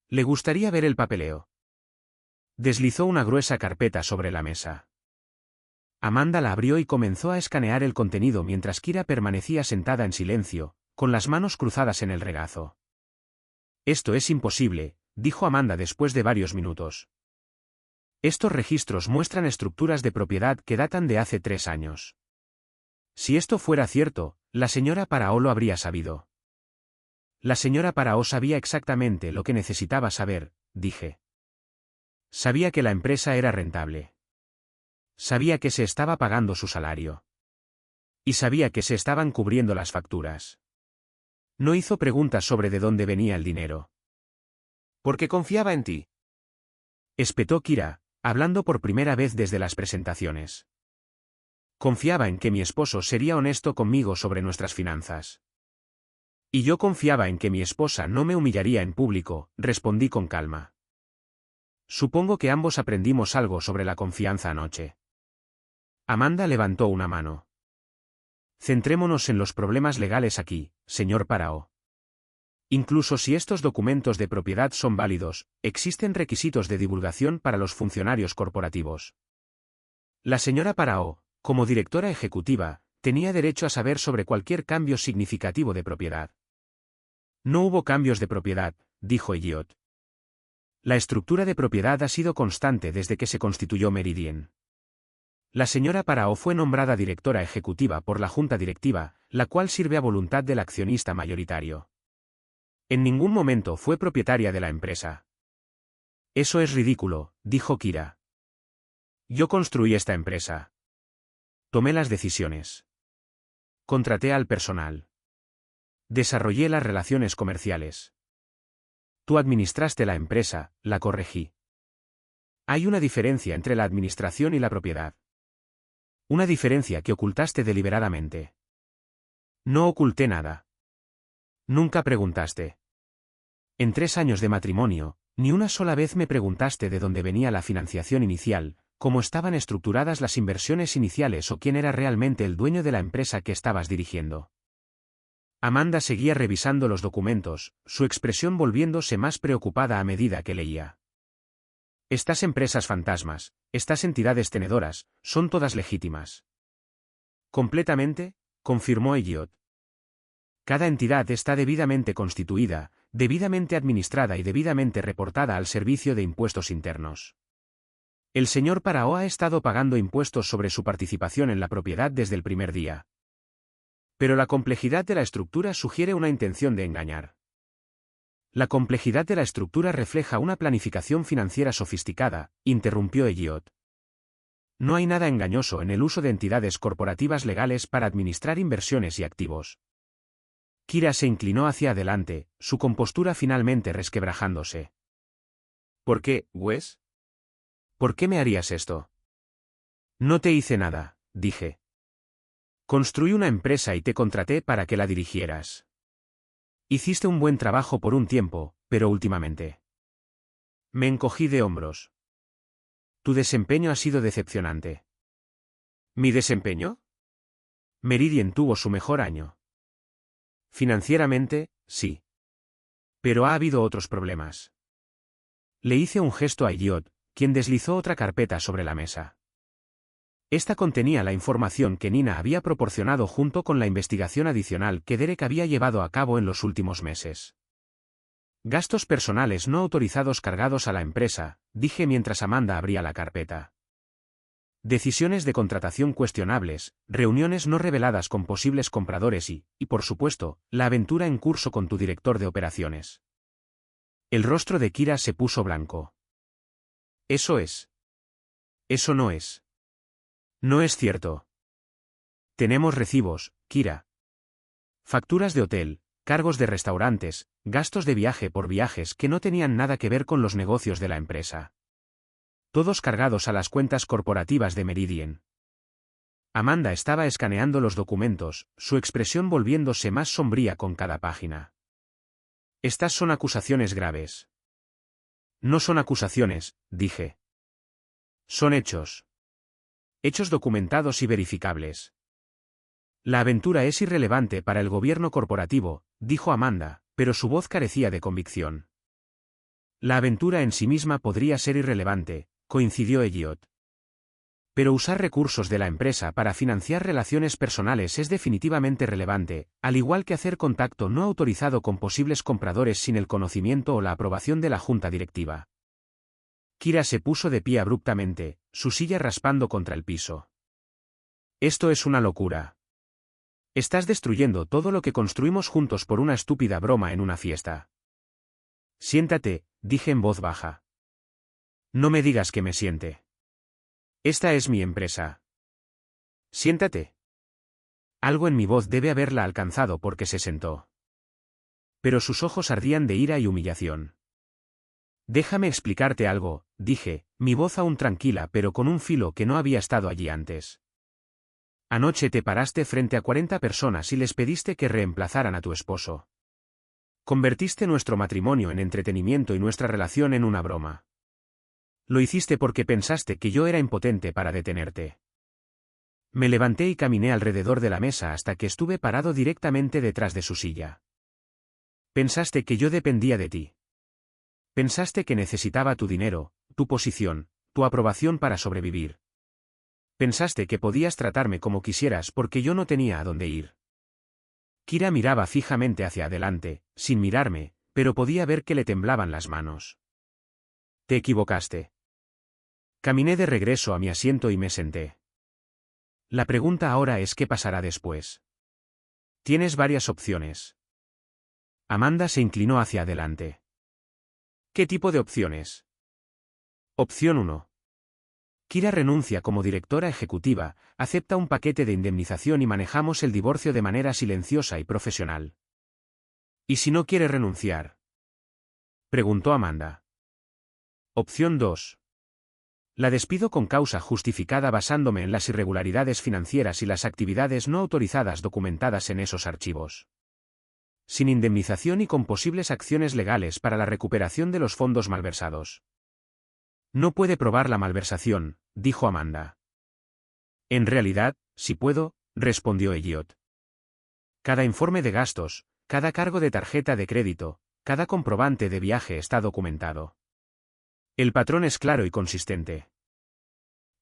¿Le gustaría ver el papeleo? Deslizó una gruesa carpeta sobre la mesa. Amanda la abrió y comenzó a escanear el contenido mientras Kira permanecía sentada en silencio, con las manos cruzadas en el regazo. Esto es imposible, dijo Amanda después de varios minutos. Estos registros muestran estructuras de propiedad que datan de hace 3 años. Si esto fuera cierto, la señora Parao lo habría sabido. La señora Parao sabía exactamente lo que necesitaba saber, dije. Sabía que la empresa era rentable. Sabía que se estaba pagando su salario. Y sabía que se estaban cubriendo las facturas. No hizo preguntas sobre de dónde venía el dinero. Porque confiaba en ti. Espetó Kira, hablando por primera vez desde las presentaciones. Confiaba en que mi esposo sería honesto conmigo sobre nuestras finanzas. Y yo confiaba en que mi esposa no me humillaría en público, respondí con calma. Supongo que ambos aprendimos algo sobre la confianza anoche. Amanda levantó una mano. Centrémonos en los problemas legales aquí, señor Parao. Incluso si estos documentos de propiedad son válidos, existen requisitos de divulgación para los funcionarios corporativos. La señora Parao, como directora ejecutiva, tenía derecho a saber sobre cualquier cambio significativo de propiedad. No hubo cambios de propiedad, dijo Elliot. La estructura de propiedad ha sido constante desde que se constituyó Meridian. La señora Parao fue nombrada directora ejecutiva por la junta directiva, la cual sirve a voluntad del accionista mayoritario. En ningún momento fue propietaria de la empresa. Eso es ridículo, dijo Kira. Yo construí esta empresa. Tomé las decisiones. Contraté al personal. Desarrollé las relaciones comerciales. Tú administraste la empresa, la corregí. Hay una diferencia entre la administración y la propiedad. Una diferencia que ocultaste deliberadamente. No oculté nada. Nunca preguntaste. En 3 años de matrimonio, ni una sola vez me preguntaste de dónde venía la financiación inicial, cómo estaban estructuradas las inversiones iniciales o quién era realmente el dueño de la empresa que estabas dirigiendo. Amanda seguía revisando los documentos, su expresión volviéndose más preocupada a medida que leía. Estas empresas fantasmas, estas entidades tenedoras, son todas legítimas. Completamente, confirmó Elliot. Cada entidad está debidamente constituida, debidamente administrada y debidamente reportada al Servicio de Impuestos Internos. El señor Parao ha estado pagando impuestos sobre su participación en la propiedad desde el primer día. Pero la complejidad de la estructura sugiere una intención de engañar. La complejidad de la estructura refleja una planificación financiera sofisticada, interrumpió Elliot. No hay nada engañoso en el uso de entidades corporativas legales para administrar inversiones y activos. Kira se inclinó hacia adelante, su compostura finalmente resquebrajándose. ¿Por qué, Wes? ¿Por qué me harías esto? No te hice nada, dije. Construí una empresa y te contraté para que la dirigieras. Hiciste un buen trabajo por un tiempo, pero últimamente. Me encogí de hombros. Tu desempeño ha sido decepcionante. ¿Mi desempeño? Meridian tuvo su mejor año. Financieramente, sí. Pero ha habido otros problemas. Le hice un gesto a Elliot, quien deslizó otra carpeta sobre la mesa. Esta contenía la información que Nina había proporcionado junto con la investigación adicional que Derek había llevado a cabo en los últimos meses. Gastos personales no autorizados cargados a la empresa, dije mientras Amanda abría la carpeta. Decisiones de contratación cuestionables, reuniones no reveladas con posibles compradores y, por supuesto, la aventura en curso con tu director de operaciones. El rostro de Kira se puso blanco. Eso es. Eso no es. No es cierto. Tenemos recibos, Kira. Facturas de hotel, cargos de restaurantes, gastos de viaje por viajes que no tenían nada que ver con los negocios de la empresa. Todos cargados a las cuentas corporativas de Meridian. Amanda estaba escaneando los documentos, su expresión volviéndose más sombría con cada página. Estas son acusaciones graves. No son acusaciones, dije. Son hechos. Hechos documentados y verificables. La aventura es irrelevante para el gobierno corporativo, dijo Amanda, pero su voz carecía de convicción. La aventura en sí misma podría ser irrelevante, coincidió Elliot. Pero usar recursos de la empresa para financiar relaciones personales es definitivamente relevante, al igual que hacer contacto no autorizado con posibles compradores sin el conocimiento o la aprobación de la junta directiva. Kira se puso de pie abruptamente, su silla raspando contra el piso. Esto es una locura. Estás destruyendo todo lo que construimos juntos por una estúpida broma en una fiesta. Siéntate, dije en voz baja. No me digas que me siente. Esta es mi empresa. Siéntate. Algo en mi voz debe haberla alcanzado porque se sentó. Pero sus ojos ardían de ira y humillación. Déjame explicarte algo, dije, mi voz aún tranquila pero con un filo que no había estado allí antes. Anoche te paraste frente a 40 personas y les pediste que reemplazaran a tu esposo. Convertiste nuestro matrimonio en entretenimiento y nuestra relación en una broma. Lo hiciste porque pensaste que yo era impotente para detenerte. Me levanté y caminé alrededor de la mesa hasta que estuve parado directamente detrás de su silla. Pensaste que yo dependía de ti. Pensaste que necesitaba tu dinero, tu posición, tu aprobación para sobrevivir. Pensaste que podías tratarme como quisieras porque yo no tenía a dónde ir. Kira miraba fijamente hacia adelante, sin mirarme, pero podía ver que le temblaban las manos. Te equivocaste. Caminé de regreso a mi asiento y me senté. La pregunta ahora es ¿qué pasará después? Tienes varias opciones. Amanda se inclinó hacia adelante. ¿Qué tipo de opciones? Opción 1. Kira renuncia como directora ejecutiva, acepta un paquete de indemnización y manejamos el divorcio de manera silenciosa y profesional. ¿Y si no quiere renunciar? Preguntó Amanda. Opción 2. La despido con causa justificada basándome en las irregularidades financieras y las actividades no autorizadas documentadas en esos archivos. Sin indemnización y con posibles acciones legales para la recuperación de los fondos malversados. No puede probar la malversación, dijo Amanda. En realidad, sí puedo, respondió Elliot. Cada informe de gastos, cada cargo de tarjeta de crédito, cada comprobante de viaje está documentado. El patrón es claro y consistente.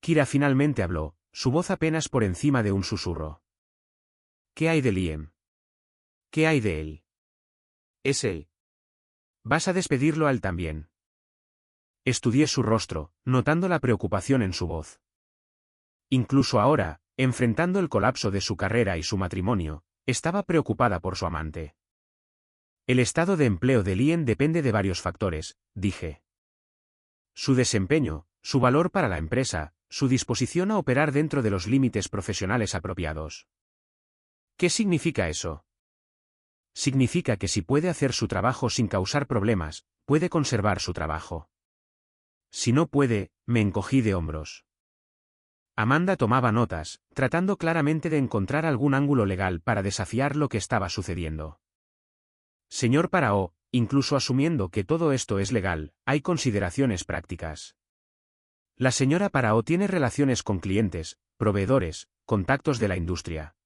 Kira finalmente habló, su voz apenas por encima de un susurro. ¿Qué hay de Liam? ¿Qué hay de él? Es él. ¿Vas a despedirlo a él también? Estudié su rostro, notando la preocupación en su voz. Incluso ahora, enfrentando el colapso de su carrera y su matrimonio, estaba preocupada por su amante. El estado de empleo de Liam depende de varios factores, dije. Su desempeño, su valor para la empresa, su disposición a operar dentro de los límites profesionales apropiados. ¿Qué significa eso? Significa que si puede hacer su trabajo sin causar problemas, puede conservar su trabajo. Si no puede, me encogí de hombros. Amanda tomaba notas, tratando claramente de encontrar algún ángulo legal para desafiar lo que estaba sucediendo. Señor Paraó, incluso asumiendo que todo esto es legal, hay consideraciones prácticas. La señora Paraó tiene relaciones con clientes, proveedores, contactos de la industria.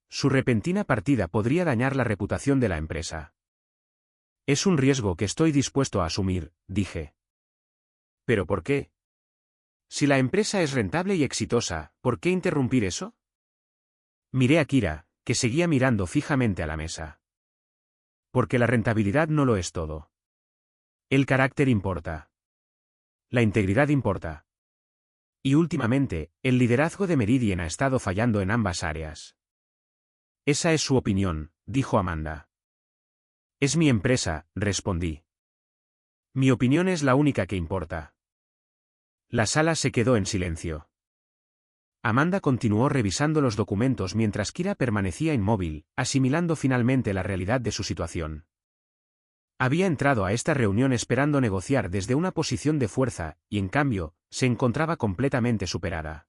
Su repentina partida podría dañar la reputación de la empresa. Es un riesgo que estoy dispuesto a asumir, dije. ¿Pero por qué? Si la empresa es rentable y exitosa, ¿por qué interrumpir eso? Miré a Kira, que seguía mirando fijamente a la mesa. Porque la rentabilidad no lo es todo. El carácter importa. La integridad importa. Y últimamente, el liderazgo de Meridian ha estado fallando en ambas áreas. Esa es su opinión, dijo Amanda. Es mi empresa, respondí. Mi opinión es la única que importa. La sala se quedó en silencio. Amanda continuó revisando los documentos mientras Kira permanecía inmóvil, asimilando finalmente la realidad de su situación. Había entrado a esta reunión esperando negociar desde una posición de fuerza, y en cambio, se encontraba completamente superada.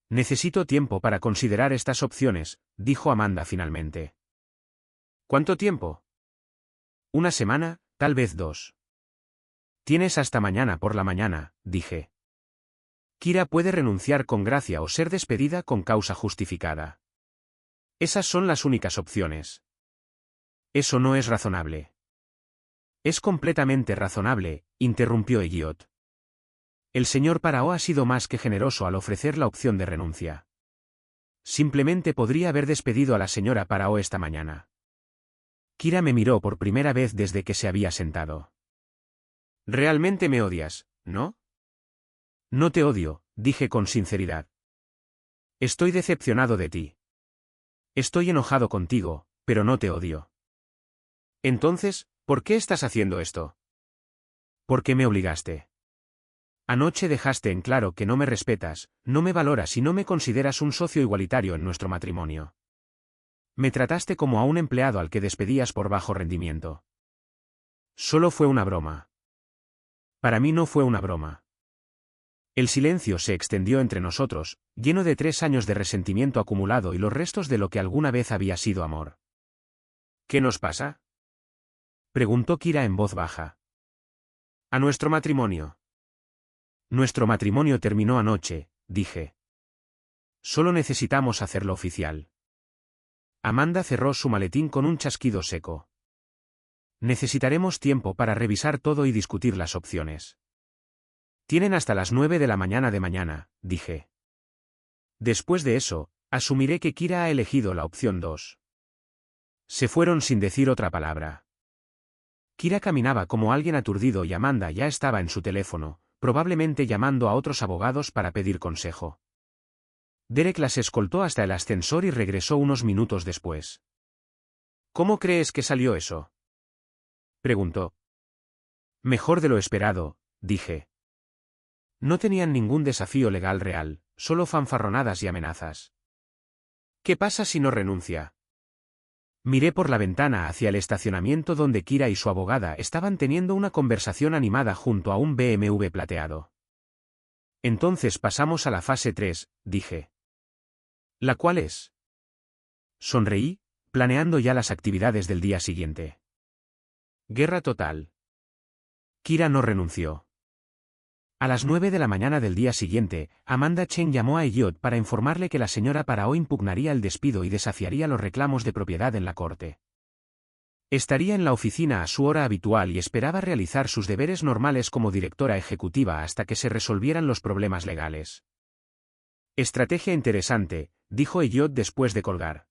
Necesito tiempo para considerar estas opciones, dijo Amanda finalmente. ¿Cuánto tiempo? Una semana, tal vez 2. Tienes hasta mañana por la mañana, dije. Kira puede renunciar con gracia o ser despedida con causa justificada. Esas son las únicas opciones. Eso no es razonable. Es completamente razonable, interrumpió Elliot. El señor Paraó ha sido más que generoso al ofrecer la opción de renuncia. Simplemente podría haber despedido a la señora Paraó esta mañana. Kira me miró por primera vez desde que se había sentado. Realmente me odias, ¿no? No te odio, dije con sinceridad. Estoy decepcionado de ti. Estoy enojado contigo, pero no te odio. Entonces, ¿por qué estás haciendo esto? Porque me obligaste. Anoche dejaste en claro que no me respetas, no me valoras y no me consideras un socio igualitario en nuestro matrimonio. Me trataste como a un empleado al que despedías por bajo rendimiento. Solo fue una broma. Para mí no fue una broma. El silencio se extendió entre nosotros, lleno de 3 años de resentimiento acumulado y los restos de lo que alguna vez había sido amor. ¿Qué nos pasa? Preguntó Kira en voz baja. A nuestro matrimonio. Nuestro matrimonio terminó anoche, dije. Solo necesitamos hacerlo oficial. Amanda cerró su maletín con un chasquido seco. Necesitaremos tiempo para revisar todo y discutir las opciones. Tienen hasta las 9 de la mañana, dije. Después de eso, asumiré que Kira ha elegido la opción 2. Se fueron sin decir otra palabra. Kira caminaba como alguien aturdido y Amanda ya estaba en su teléfono, probablemente llamando a otros abogados para pedir consejo. Derek las escoltó hasta el ascensor y regresó unos minutos después. ¿Cómo crees que salió eso? Preguntó. Mejor de lo esperado, dije. No tenían ningún desafío legal real, solo fanfarronadas y amenazas. ¿Qué pasa si no renuncia? Miré por la ventana hacia el estacionamiento donde Kira y su abogada estaban teniendo una conversación animada junto a un BMW plateado. Entonces pasamos a la fase 3, dije. ¿La cual es? Sonreí, planeando ya las actividades del día siguiente. Guerra total. Kira no renunció. A las 9 de la mañana del día siguiente, Amanda Chen llamó a Elliot para informarle que la señora Parao impugnaría el despido y desafiaría los reclamos de propiedad en la corte. Estaría en la oficina a su hora habitual y esperaba realizar sus deberes normales como directora ejecutiva hasta que se resolvieran los problemas legales. Estrategia interesante, dijo Elliot después de colgar.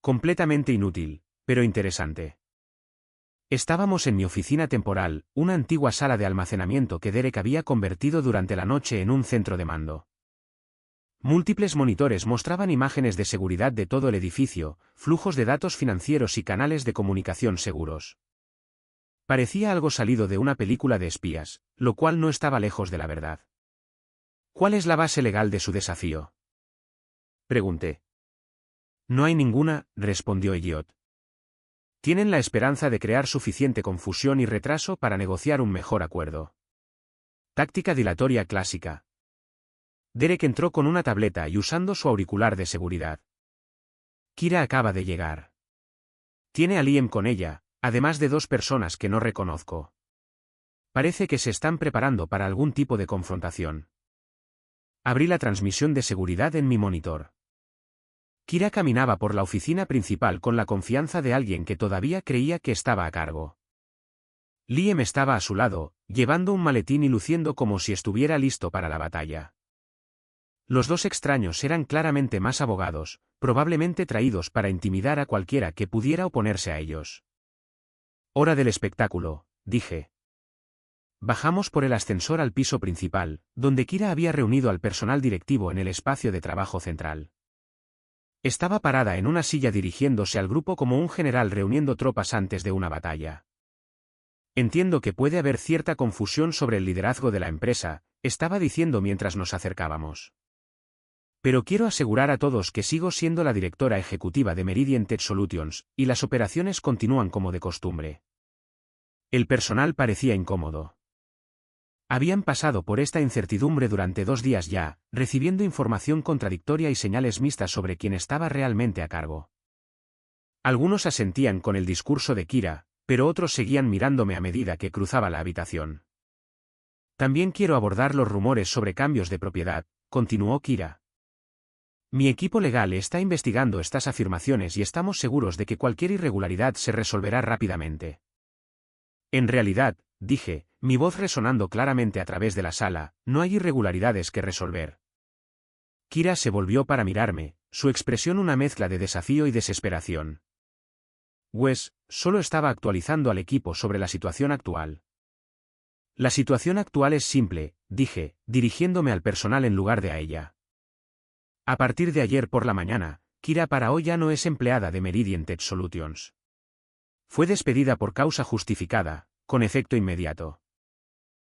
Completamente inútil, pero interesante. Estábamos en mi oficina temporal, una antigua sala de almacenamiento que Derek había convertido durante la noche en un centro de mando. Múltiples monitores mostraban imágenes de seguridad de todo el edificio, flujos de datos financieros y canales de comunicación seguros. Parecía algo salido de una película de espías, lo cual no estaba lejos de la verdad. ¿Cuál es la base legal de su desafío? Pregunté. No hay ninguna, respondió Elliot. Tienen la esperanza de crear suficiente confusión y retraso para negociar un mejor acuerdo. Táctica dilatoria clásica. Derek entró con una tableta y usando su auricular de seguridad. Kira acaba de llegar. Tiene a Liam con ella, además de 2 personas que no reconozco. Parece que se están preparando para algún tipo de confrontación. Abrí la transmisión de seguridad en mi monitor. Kira caminaba por la oficina principal con la confianza de alguien que todavía creía que estaba a cargo. Liam estaba a su lado, llevando un maletín y luciendo como si estuviera listo para la batalla. Los 2 extraños eran claramente más abogados, probablemente traídos para intimidar a cualquiera que pudiera oponerse a ellos. Hora del espectáculo, dije. Bajamos por el ascensor al piso principal, donde Kira había reunido al personal directivo en el espacio de trabajo central. Estaba parada en una silla dirigiéndose al grupo como un general reuniendo tropas antes de una batalla. Entiendo que puede haber cierta confusión sobre el liderazgo de la empresa, estaba diciendo mientras nos acercábamos. Pero quiero asegurar a todos que sigo siendo la directora ejecutiva de Meridian Tech Solutions, y las operaciones continúan como de costumbre. El personal parecía incómodo. Habían pasado por esta incertidumbre durante 2 días ya, recibiendo información contradictoria y señales mixtas sobre quién estaba realmente a cargo. Algunos asentían con el discurso de Kira, pero otros seguían mirándome a medida que cruzaba la habitación. También quiero abordar los rumores sobre cambios de propiedad, continuó Kira. Mi equipo legal está investigando estas afirmaciones y estamos seguros de que cualquier irregularidad se resolverá rápidamente. En realidad, dije, mi voz resonando claramente a través de la sala, no hay irregularidades que resolver. Kira se volvió para mirarme, su expresión una mezcla de desafío y desesperación. Wes, solo estaba actualizando al equipo sobre la situación actual. La situación actual es simple, dije, dirigiéndome al personal en lugar de a ella. A partir de ayer por la mañana, Kira Parao ya no es empleada de Meridian Tech Solutions. Fue despedida por causa justificada, con efecto inmediato.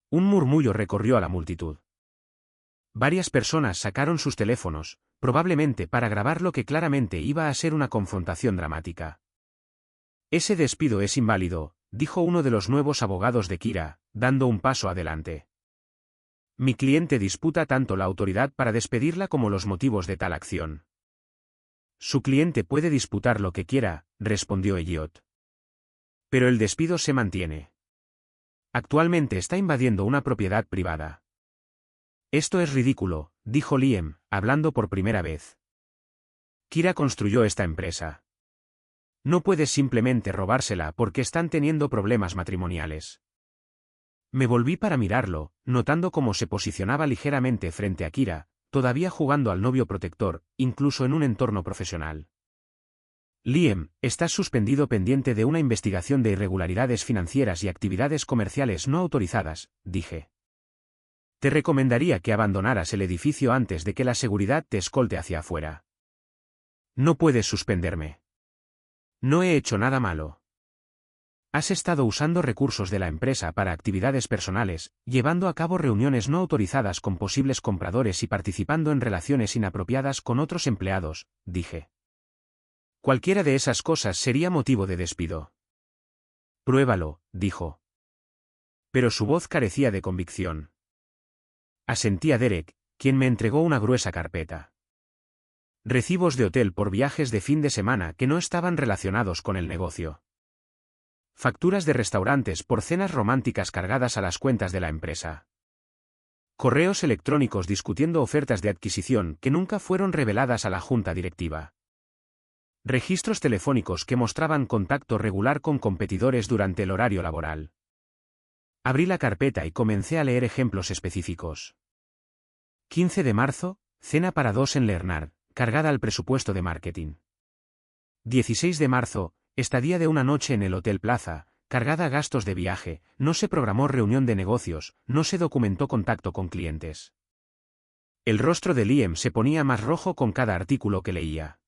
Un murmullo recorrió a la multitud. Varias personas sacaron sus teléfonos, probablemente para grabar lo que claramente iba a ser una confrontación dramática. Ese despido es inválido, dijo uno de los nuevos abogados de Kira, dando un paso adelante. Mi cliente disputa tanto la autoridad para despedirla como los motivos de tal acción. Su cliente puede disputar lo que quiera, respondió Elliot. Pero el despido se mantiene. Actualmente está invadiendo una propiedad privada. Esto es ridículo, dijo Liam, hablando por primera vez. Kira construyó esta empresa. No puedes simplemente robársela porque están teniendo problemas matrimoniales. Me volví para mirarlo, notando cómo se posicionaba ligeramente frente a Kira, todavía jugando al novio protector, incluso en un entorno profesional. Liam, estás suspendido pendiente de una investigación de irregularidades financieras y actividades comerciales no autorizadas, dije. Te recomendaría que abandonaras el edificio antes de que la seguridad te escolte hacia afuera. No puedes suspenderme. No he hecho nada malo. Has estado usando recursos de la empresa para actividades personales, llevando a cabo reuniones no autorizadas con posibles compradores y participando en relaciones inapropiadas con otros empleados, dije. Cualquiera de esas cosas sería motivo de despido. Pruébalo, dijo. Pero su voz carecía de convicción. Asentía Derek, quien me entregó una gruesa carpeta. Recibos de hotel por viajes de fin de semana que no estaban relacionados con el negocio. Facturas de restaurantes por cenas románticas cargadas a las cuentas de la empresa. Correos electrónicos discutiendo ofertas de adquisición que nunca fueron reveladas a la junta directiva. Registros telefónicos que mostraban contacto regular con competidores durante el horario laboral. Abrí la carpeta y comencé a leer ejemplos específicos. 15 de marzo, cena para 2 en Leonard, cargada al presupuesto de marketing. 16 de marzo, estadía de una noche en el Hotel Plaza, cargada a gastos de viaje, no se programó reunión de negocios, no se documentó contacto con clientes. El rostro de Liam se ponía más rojo con cada artículo que leía.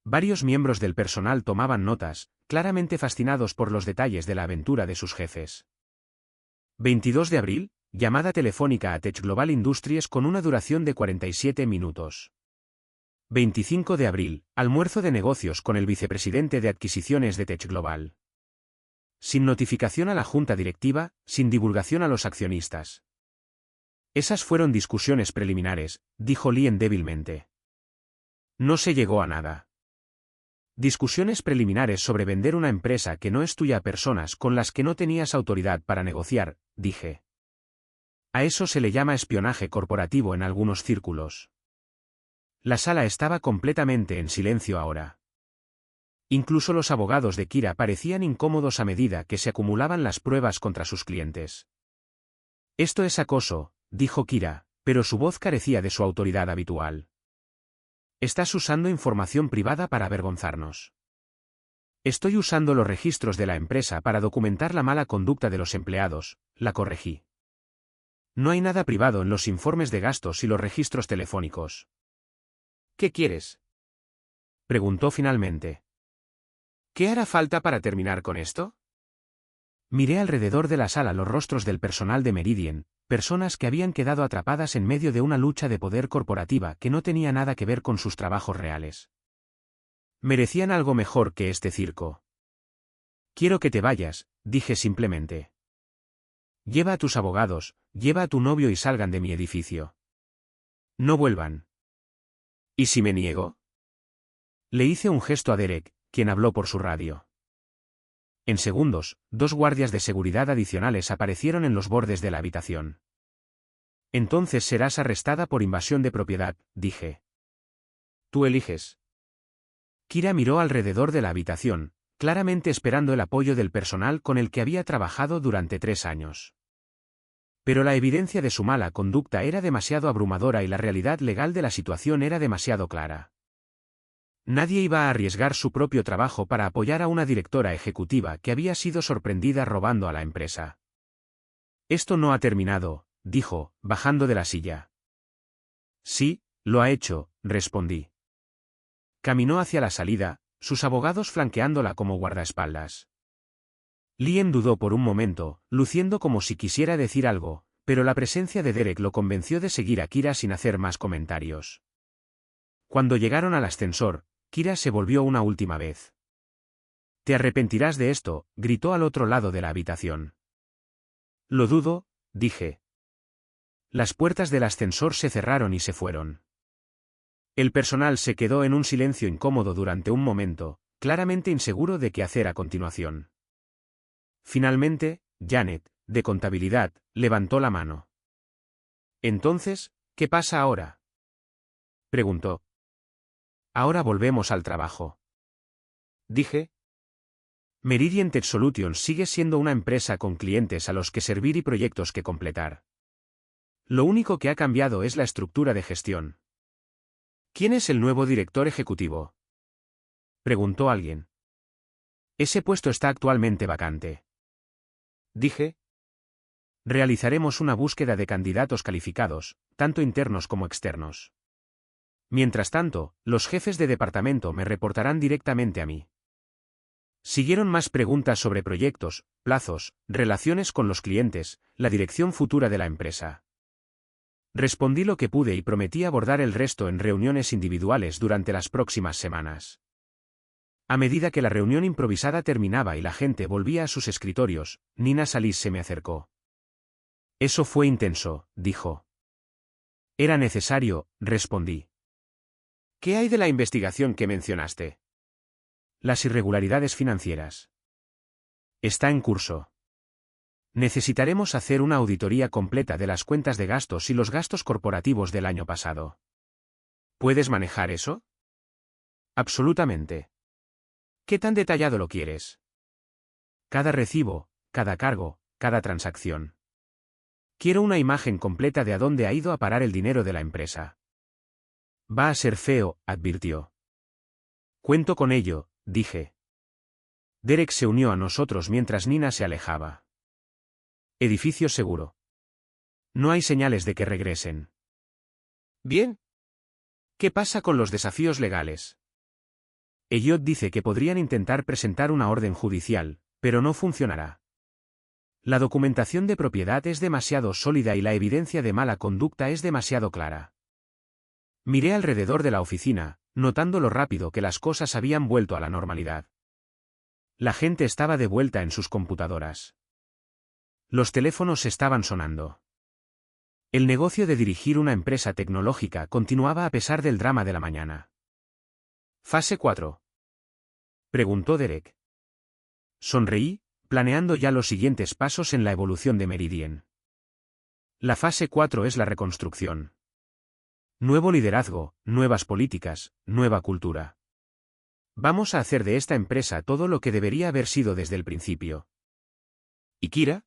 Varios miembros del personal tomaban notas, claramente fascinados por los detalles de la aventura de sus jefes. 22 de abril, llamada telefónica a Tech Global Industries con una duración de 47 minutos. 25 de abril, almuerzo de negocios con el vicepresidente de adquisiciones de Tech Global. Sin notificación a la junta directiva, sin divulgación a los accionistas. Esas fueron discusiones preliminares, dijo Liam débilmente. No se llegó a nada. Discusiones preliminares sobre vender una empresa que no es tuya a personas con las que no tenías autoridad para negociar, dije. A eso se le llama espionaje corporativo en algunos círculos. La sala estaba completamente en silencio ahora. Incluso los abogados de Kira parecían incómodos a medida que se acumulaban las pruebas contra sus clientes. Esto es acoso, dijo Kira, pero su voz carecía de su autoridad habitual. Estás usando información privada para avergonzarnos. Estoy usando los registros de la empresa para documentar la mala conducta de los empleados, la corregí. No hay nada privado en los informes de gastos y los registros telefónicos. ¿Qué quieres?, preguntó finalmente. ¿Qué hará falta para terminar con esto? Miré alrededor de la sala los rostros del personal de Meridian, personas que habían quedado atrapadas en medio de una lucha de poder corporativa que no tenía nada que ver con sus trabajos reales. Merecían algo mejor que este circo. Quiero que te vayas, dije simplemente. Lleva a tus abogados, lleva a tu novio y salgan de mi edificio. No vuelvan. ¿Y si me niego? Le hice un gesto a Derek, quien habló por su radio. En segundos, 2 guardias de seguridad adicionales aparecieron en los bordes de la habitación. Entonces serás arrestada por invasión de propiedad, dije. Tú eliges. Kira miró alrededor de la habitación, claramente esperando el apoyo del personal con el que había trabajado durante 3 años. Pero la evidencia de su mala conducta era demasiado abrumadora y la realidad legal de la situación era demasiado clara. Nadie iba a arriesgar su propio trabajo para apoyar a una directora ejecutiva que había sido sorprendida robando a la empresa. Esto no ha terminado, dijo, bajando de la silla. Sí, lo ha hecho, respondí. Caminó hacia la salida, sus abogados flanqueándola como guardaespaldas. Liam dudó por un momento, luciendo como si quisiera decir algo, pero la presencia de Derek lo convenció de seguir a Kira sin hacer más comentarios. Cuando llegaron al ascensor, Kira se volvió una última vez. «Te arrepentirás de esto», gritó al otro lado de la habitación. «Lo dudo», dije. Las puertas del ascensor se cerraron y se fueron. El personal se quedó en un silencio incómodo durante un momento, claramente inseguro de qué hacer a continuación. Finalmente, Janet, de contabilidad, levantó la mano. «Entonces, ¿qué pasa ahora?», preguntó. «Ahora volvemos al trabajo», dije. Meridian Tech Solutions sigue siendo una empresa con clientes a los que servir y proyectos que completar. Lo único que ha cambiado es la estructura de gestión. ¿Quién es el nuevo director ejecutivo?, preguntó alguien. Ese puesto está actualmente vacante, dije. Realizaremos una búsqueda de candidatos calificados, tanto internos como externos. Mientras tanto, los jefes de departamento me reportarán directamente a mí. Siguieron más preguntas sobre proyectos, plazos, relaciones con los clientes, la dirección futura de la empresa. Respondí lo que pude y prometí abordar el resto en reuniones individuales durante las próximas semanas. A medida que la reunión improvisada terminaba y la gente volvía a sus escritorios, Nina Salis se me acercó. «Eso fue intenso», dijo. Era necesario, respondí. ¿Qué hay de la investigación que mencionaste? Las irregularidades financieras. Está en curso. Necesitaremos hacer una auditoría completa de las cuentas de gastos y los gastos corporativos del año pasado. ¿Puedes manejar eso? Absolutamente. ¿Qué tan detallado lo quieres? Cada recibo, cada cargo, cada transacción. Quiero una imagen completa de a dónde ha ido a parar el dinero de la empresa. Va a ser feo, advirtió. Cuento con ello, dije. Derek se unió a nosotros mientras Nina se alejaba. Edificio seguro. No hay señales de que regresen. Bien. ¿Qué pasa con los desafíos legales? Elliot dice que podrían intentar presentar una orden judicial, pero no funcionará. La documentación de propiedad es demasiado sólida y la evidencia de mala conducta es demasiado clara. Miré alrededor de la oficina, notando lo rápido que las cosas habían vuelto a la normalidad. La gente estaba de vuelta en sus computadoras. Los teléfonos estaban sonando. El negocio de dirigir una empresa tecnológica continuaba a pesar del drama de la mañana. ¿Fase 4? Preguntó Derek. Sonreí, planeando ya los siguientes pasos en la evolución de Meridian. La fase 4 es la reconstrucción. Nuevo liderazgo, nuevas políticas, nueva cultura. Vamos a hacer de esta empresa todo lo que debería haber sido desde el principio. ¿Y Kira?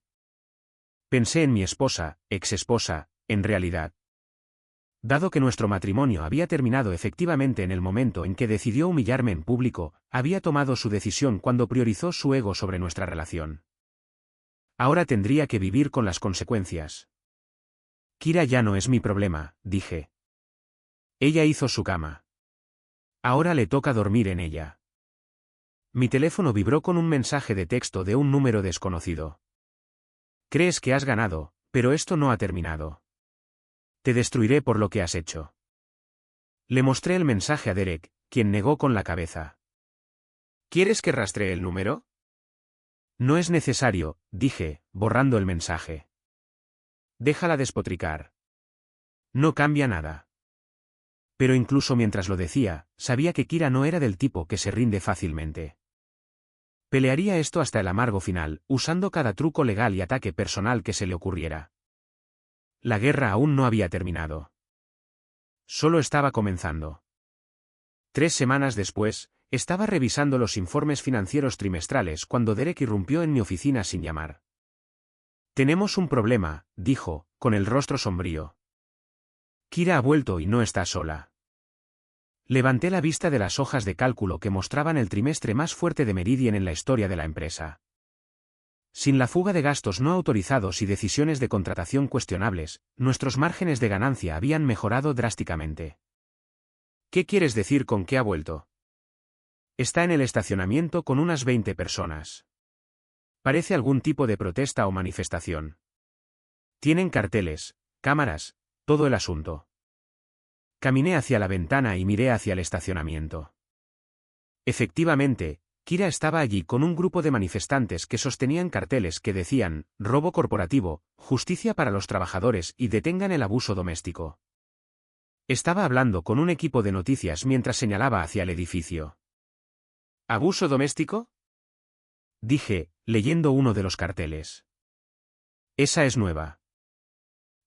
Pensé en mi esposa, ex-esposa, en realidad. Dado que nuestro matrimonio había terminado efectivamente en el momento en que decidió humillarme en público, había tomado su decisión cuando priorizó su ego sobre nuestra relación. Ahora tendría que vivir con las consecuencias. Kira ya no es mi problema, dije. Ella hizo su cama. Ahora le toca dormir en ella. Mi teléfono vibró con un mensaje de texto de un número desconocido. Crees que has ganado, pero esto no ha terminado. Te destruiré por lo que has hecho. Le mostré el mensaje a Derek, quien negó con la cabeza. ¿Quieres que rastree el número? No es necesario, dije, borrando el mensaje. Déjala despotricar. No cambia nada. Pero incluso mientras lo decía, sabía que Kira no era del tipo que se rinde fácilmente. Pelearía esto hasta el amargo final, usando cada truco legal y ataque personal que se le ocurriera. La guerra aún no había terminado. Solo estaba comenzando. 3 semanas después, estaba revisando los informes financieros trimestrales cuando Derek irrumpió en mi oficina sin llamar. Tenemos un problema, dijo, con el rostro sombrío. Kira ha vuelto y no está sola. Levanté la vista de las hojas de cálculo que mostraban el trimestre más fuerte de Meridian en la historia de la empresa. Sin la fuga de gastos no autorizados y decisiones de contratación cuestionables, nuestros márgenes de ganancia habían mejorado drásticamente. ¿Qué quieres decir con que ha vuelto? Está en el estacionamiento con unas 20 personas. Parece algún tipo de protesta o manifestación. Tienen carteles, cámaras, todo el asunto. Caminé hacia la ventana y miré hacia el estacionamiento. Efectivamente, Kira estaba allí con un grupo de manifestantes que sostenían carteles que decían, robo corporativo, justicia para los trabajadores y detengan el abuso doméstico. Estaba hablando con un equipo de noticias mientras señalaba hacia el edificio. ¿Abuso doméstico? Dije, leyendo uno de los carteles. Esa es nueva.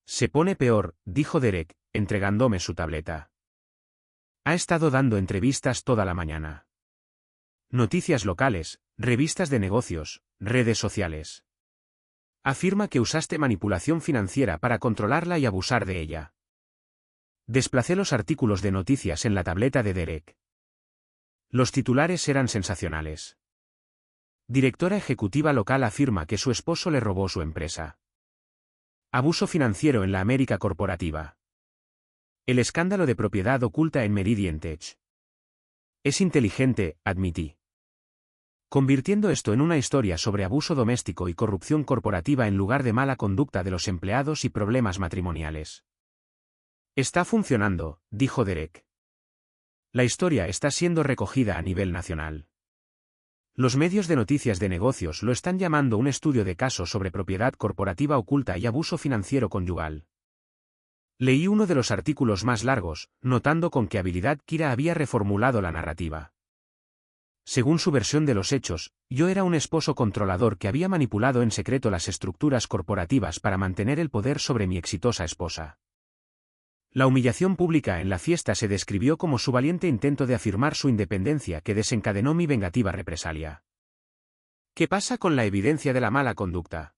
Se pone peor, dijo Derek, entregándome su tableta. Ha estado dando entrevistas toda la mañana. Noticias locales, revistas de negocios, redes sociales. Afirma que usaste manipulación financiera para controlarla y abusar de ella. Desplacé los artículos de noticias en la tableta de Derek. Los titulares eran sensacionales. Directora ejecutiva local afirma que su esposo le robó su empresa. Abuso financiero en la América corporativa. El escándalo de propiedad oculta en Meridian Tech. Es inteligente, admití. Convirtiendo esto en una historia sobre abuso doméstico y corrupción corporativa en lugar de mala conducta de los empleados y problemas matrimoniales. Está funcionando, dijo Derek. La historia está siendo recogida a nivel nacional. Los medios de noticias de negocios lo están llamando un estudio de caso sobre propiedad corporativa oculta y abuso financiero conyugal. Leí uno de los artículos más largos, notando con qué habilidad Kira había reformulado la narrativa. Según su versión de los hechos, yo era un esposo controlador que había manipulado en secreto las estructuras corporativas para mantener el poder sobre mi exitosa esposa. La humillación pública en la fiesta se describió como su valiente intento de afirmar su independencia que desencadenó mi vengativa represalia. ¿Qué pasa con la evidencia de la mala conducta?,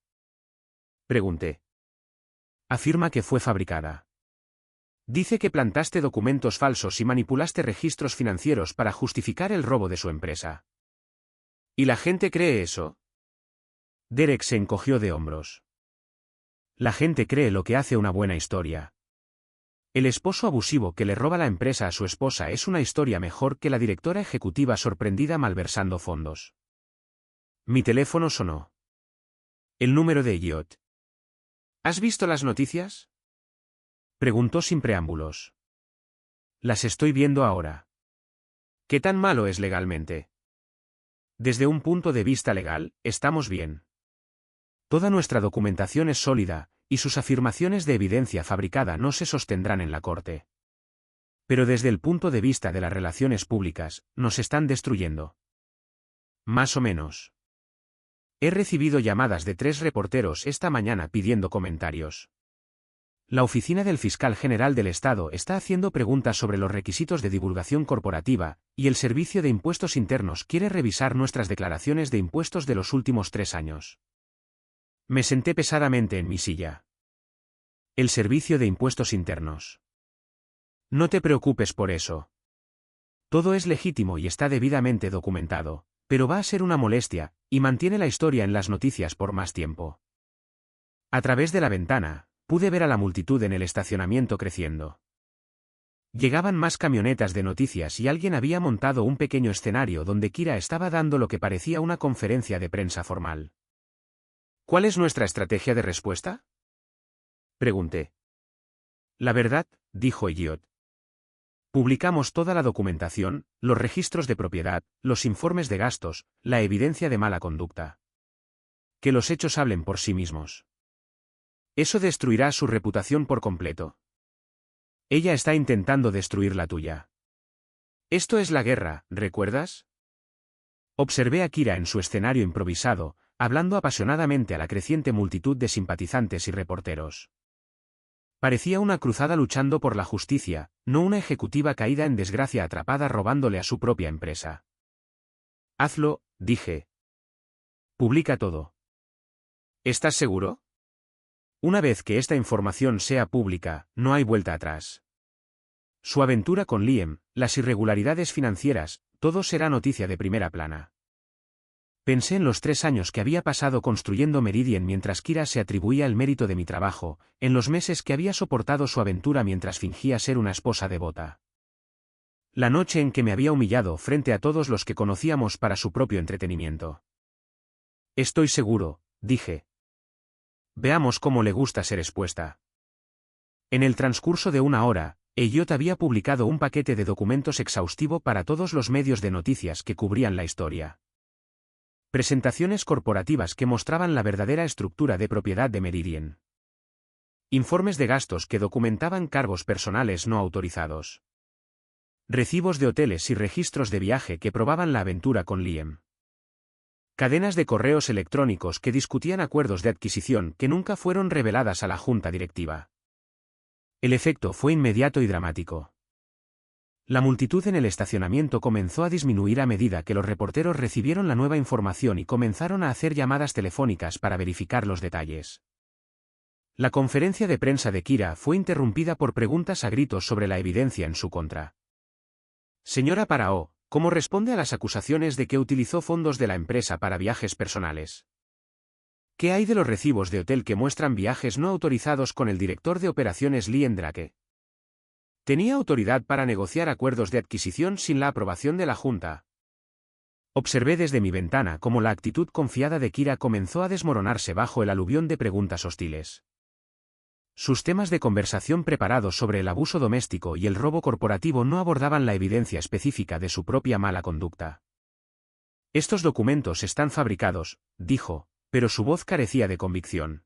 pregunté. Afirma que fue fabricada. Dice que plantaste documentos falsos y manipulaste registros financieros para justificar el robo de su empresa. ¿Y la gente cree eso? Derek se encogió de hombros. La gente cree lo que hace una buena historia. El esposo abusivo que le roba la empresa a su esposa es una historia mejor que la directora ejecutiva sorprendida malversando fondos. Mi teléfono sonó. El número de Elliot. ¿Has visto las noticias?, preguntó sin preámbulos. Las estoy viendo ahora. ¿Qué tan malo es legalmente? Desde un punto de vista legal, estamos bien. Toda nuestra documentación es sólida, y sus afirmaciones de evidencia fabricada no se sostendrán en la corte. Pero desde el punto de vista de las relaciones públicas, nos están destruyendo. Más o menos. He recibido llamadas de 3 reporteros esta mañana pidiendo comentarios. La Oficina del Fiscal General del Estado está haciendo preguntas sobre los requisitos de divulgación corporativa, y el Servicio de Impuestos Internos quiere revisar nuestras declaraciones de impuestos de los últimos 3 años. Me senté pesadamente en mi silla. El Servicio de Impuestos Internos. No te preocupes por eso. Todo es legítimo y está debidamente documentado, pero va a ser una molestia, y mantiene la historia en las noticias por más tiempo. A través de la ventana, pude ver a la multitud en el estacionamiento creciendo. Llegaban más camionetas de noticias y alguien había montado un pequeño escenario donde Kira estaba dando lo que parecía una conferencia de prensa formal. ¿Cuál es nuestra estrategia de respuesta?, pregunté. La verdad, dijo Elliot. Publicamos toda la documentación, los registros de propiedad, los informes de gastos, la evidencia de mala conducta. Que los hechos hablen por sí mismos. Eso destruirá su reputación por completo. Ella está intentando destruir la tuya. Esto es la guerra, ¿recuerdas? Observé a Kira en su escenario improvisado, hablando apasionadamente a la creciente multitud de simpatizantes y reporteros. Parecía una cruzada luchando por la justicia, no una ejecutiva caída en desgracia atrapada robándole a su propia empresa. Hazlo, dije. Publica todo. ¿Estás seguro? Una vez que esta información sea pública, no hay vuelta atrás. Su aventura con Liam, las irregularidades financieras, todo será noticia de primera plana. Pensé en los 3 años que había pasado construyendo Meridian mientras Kira se atribuía el mérito de mi trabajo, en los meses que había soportado su aventura mientras fingía ser una esposa devota. La noche en que me había humillado frente a todos los que conocíamos para su propio entretenimiento. Estoy seguro, dije. Veamos cómo le gusta ser expuesta. En el transcurso de 1 hora, Elliot había publicado un paquete de documentos exhaustivo para todos los medios de noticias que cubrían la historia. Presentaciones corporativas que mostraban la verdadera estructura de propiedad de Meridian. Informes de gastos que documentaban cargos personales no autorizados. Recibos de hoteles y registros de viaje que probaban la aventura con Liam. Cadenas de correos electrónicos que discutían acuerdos de adquisición que nunca fueron reveladas a la junta directiva. El efecto fue inmediato y dramático. La multitud en el estacionamiento comenzó a disminuir a medida que los reporteros recibieron la nueva información y comenzaron a hacer llamadas telefónicas para verificar los detalles. La conferencia de prensa de Kira fue interrumpida por preguntas a gritos sobre la evidencia en su contra. Señora Parao, ¿cómo responde a las acusaciones de que utilizó fondos de la empresa para viajes personales? ¿Qué hay de los recibos de hotel que muestran viajes no autorizados con el director de operaciones Liam Drake? ¿Tenía autoridad para negociar acuerdos de adquisición sin la aprobación de la Junta? Observé desde mi ventana cómo la actitud confiada de Kira comenzó a desmoronarse bajo el aluvión de preguntas hostiles. Sus temas de conversación preparados sobre el abuso doméstico y el robo corporativo no abordaban la evidencia específica de su propia mala conducta. Estos documentos están fabricados, dijo, pero su voz carecía de convicción.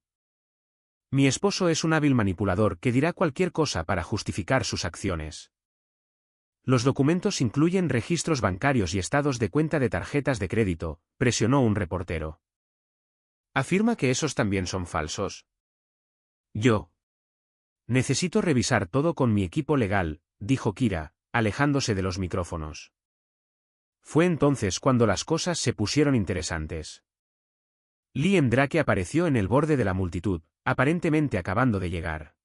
Mi esposo es un hábil manipulador que dirá cualquier cosa para justificar sus acciones. Los documentos incluyen registros bancarios y estados de cuenta de tarjetas de crédito, presionó un reportero. ¿Afirma que esos también son falsos? Yo. Necesito revisar todo con mi equipo legal, dijo Kira, alejándose de los micrófonos. Fue entonces cuando las cosas se pusieron interesantes. Liam Drake apareció en el borde de la multitud, aparentemente acabando de llegar.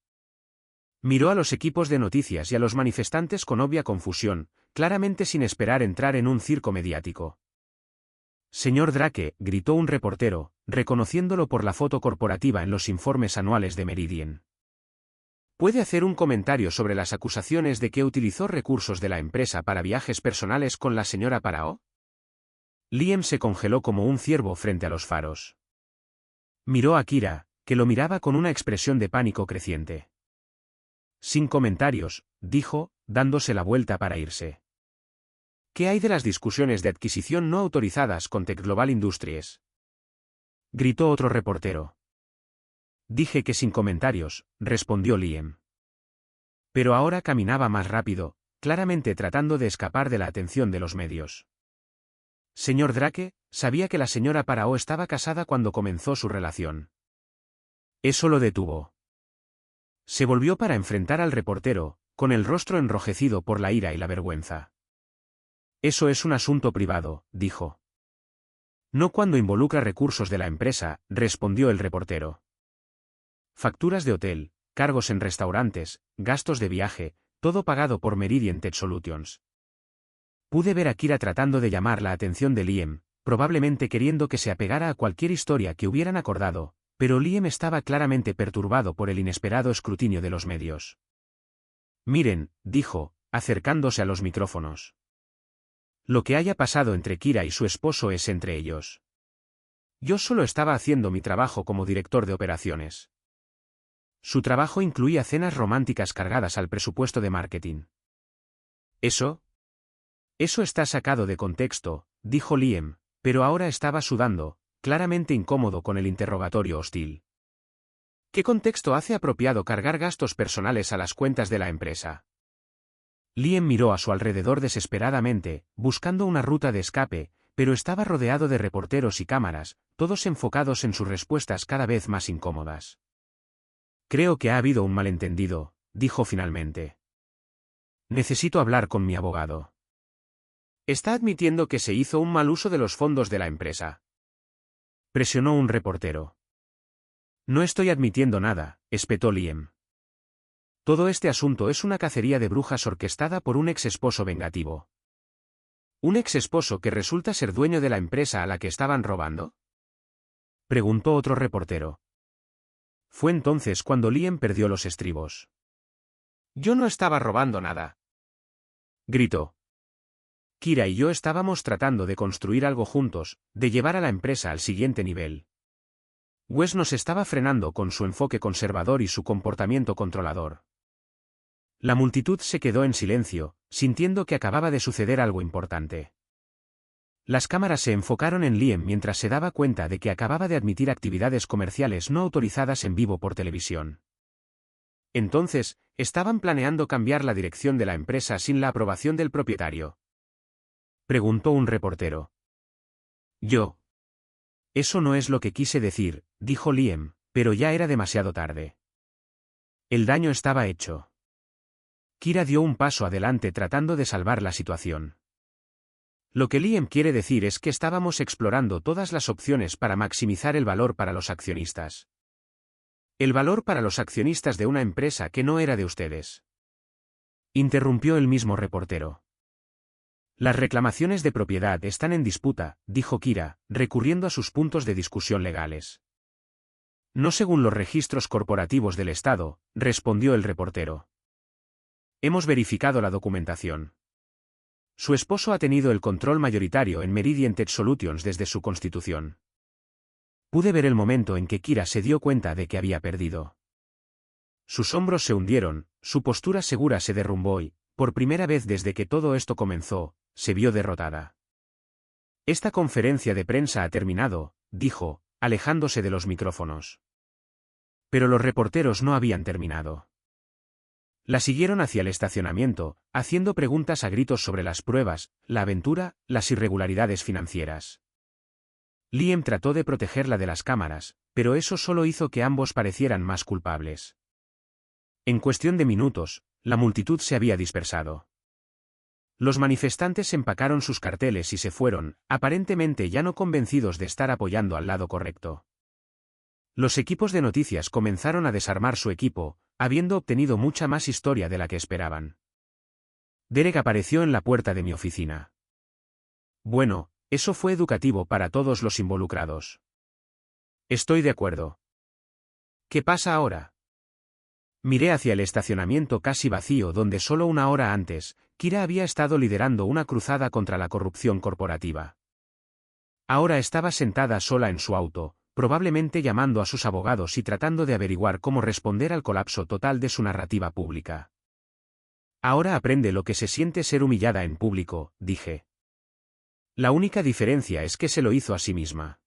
Miró a los equipos de noticias y a los manifestantes con obvia confusión, claramente sin esperar entrar en un circo mediático. Señor Drake, gritó un reportero, reconociéndolo por la foto corporativa en los informes anuales de Meridian. ¿Puede hacer un comentario sobre las acusaciones de que utilizó recursos de la empresa para viajes personales con la señora Parao? Liam se congeló como un ciervo frente a los faros. Miró a Kira, que lo miraba con una expresión de pánico creciente. Sin comentarios, dijo, dándose la vuelta para irse. ¿Qué hay de las discusiones de adquisición no autorizadas con Tech Global Industries? Gritó otro reportero. Dije que sin comentarios, respondió Liam. Pero ahora caminaba más rápido, claramente tratando de escapar de la atención de los medios. Señor Drake, sabía que la señora Parao estaba casada cuando comenzó su relación. Eso lo detuvo. Se volvió para enfrentar al reportero, con el rostro enrojecido por la ira y la vergüenza. Eso es un asunto privado, dijo. No cuando involucra recursos de la empresa, respondió el reportero. Facturas de hotel, cargos en restaurantes, gastos de viaje, todo pagado por Meridian Tech Solutions. Pude ver a Kira tratando de llamar la atención de Liam, probablemente queriendo que se apegara a cualquier historia que hubieran acordado, pero Liam estaba claramente perturbado por el inesperado escrutinio de los medios. Miren, dijo, acercándose a los micrófonos. Lo que haya pasado entre Kira y su esposo es entre ellos. Yo solo estaba haciendo mi trabajo como director de operaciones. Su trabajo incluía cenas románticas cargadas al presupuesto de marketing. Eso está sacado de contexto, dijo Liam, pero ahora estaba sudando, claramente incómodo con el interrogatorio hostil. ¿Qué contexto hace apropiado cargar gastos personales a las cuentas de la empresa? Liam miró a su alrededor desesperadamente, buscando una ruta de escape, pero estaba rodeado de reporteros y cámaras, todos enfocados en sus respuestas cada vez más incómodas. Creo que ha habido un malentendido, dijo finalmente. Necesito hablar con mi abogado. ¿Está admitiendo que se hizo un mal uso de los fondos de la empresa? Presionó un reportero. No estoy admitiendo nada, espetó Liam. Todo este asunto es una cacería de brujas orquestada por un ex-esposo vengativo. ¿Un ex-esposo que resulta ser dueño de la empresa a la que estaban robando? Preguntó otro reportero. Fue entonces cuando Liam perdió los estribos. Yo no estaba robando nada. Gritó. Kira y yo estábamos tratando de construir algo juntos, de llevar a la empresa al siguiente nivel. Wes nos estaba frenando con su enfoque conservador y su comportamiento controlador. La multitud se quedó en silencio, sintiendo que acababa de suceder algo importante. Las cámaras se enfocaron en Liam mientras se daba cuenta de que acababa de admitir actividades comerciales no autorizadas en vivo por televisión. Entonces, estaban planeando cambiar la dirección de la empresa sin la aprobación del propietario. Preguntó un reportero. Yo. Eso no es lo que quise decir, dijo Liam, pero ya era demasiado tarde. El daño estaba hecho. Kira dio un paso adelante tratando de salvar la situación. Lo que Liam quiere decir es que estábamos explorando todas las opciones para maximizar el valor para los accionistas. El valor para los accionistas de una empresa que no era de ustedes. Interrumpió el mismo reportero. Las reclamaciones de propiedad están en disputa, dijo Kira, recurriendo a sus puntos de discusión legales. No según los registros corporativos del Estado, respondió el reportero. Hemos verificado la documentación. Su esposo ha tenido el control mayoritario en Meridian Tech Solutions desde su constitución. Pude ver el momento en que Kira se dio cuenta de que había perdido. Sus hombros se hundieron, su postura segura se derrumbó y, por primera vez desde que todo esto comenzó, se vio derrotada. Esta conferencia de prensa ha terminado, dijo, alejándose de los micrófonos. Pero los reporteros no habían terminado. La siguieron hacia el estacionamiento, haciendo preguntas a gritos sobre las pruebas, la aventura, las irregularidades financieras. Liam trató de protegerla de las cámaras, pero eso solo hizo que ambos parecieran más culpables. En cuestión de minutos, la multitud se había dispersado. Los manifestantes empacaron sus carteles y se fueron, aparentemente ya no convencidos de estar apoyando al lado correcto. Los equipos de noticias comenzaron a desarmar su equipo, habiendo obtenido mucha más historia de la que esperaban. Derek apareció en la puerta de mi oficina. Bueno, eso fue educativo para todos los involucrados. Estoy de acuerdo. ¿Qué pasa ahora? Miré hacia el estacionamiento casi vacío donde solo una hora antes, Kira había estado liderando una cruzada contra la corrupción corporativa. Ahora estaba sentada sola en su auto, probablemente llamando a sus abogados y tratando de averiguar cómo responder al colapso total de su narrativa pública. Ahora aprende lo que se siente ser humillada en público, dije. La única diferencia es que se lo hizo a sí misma.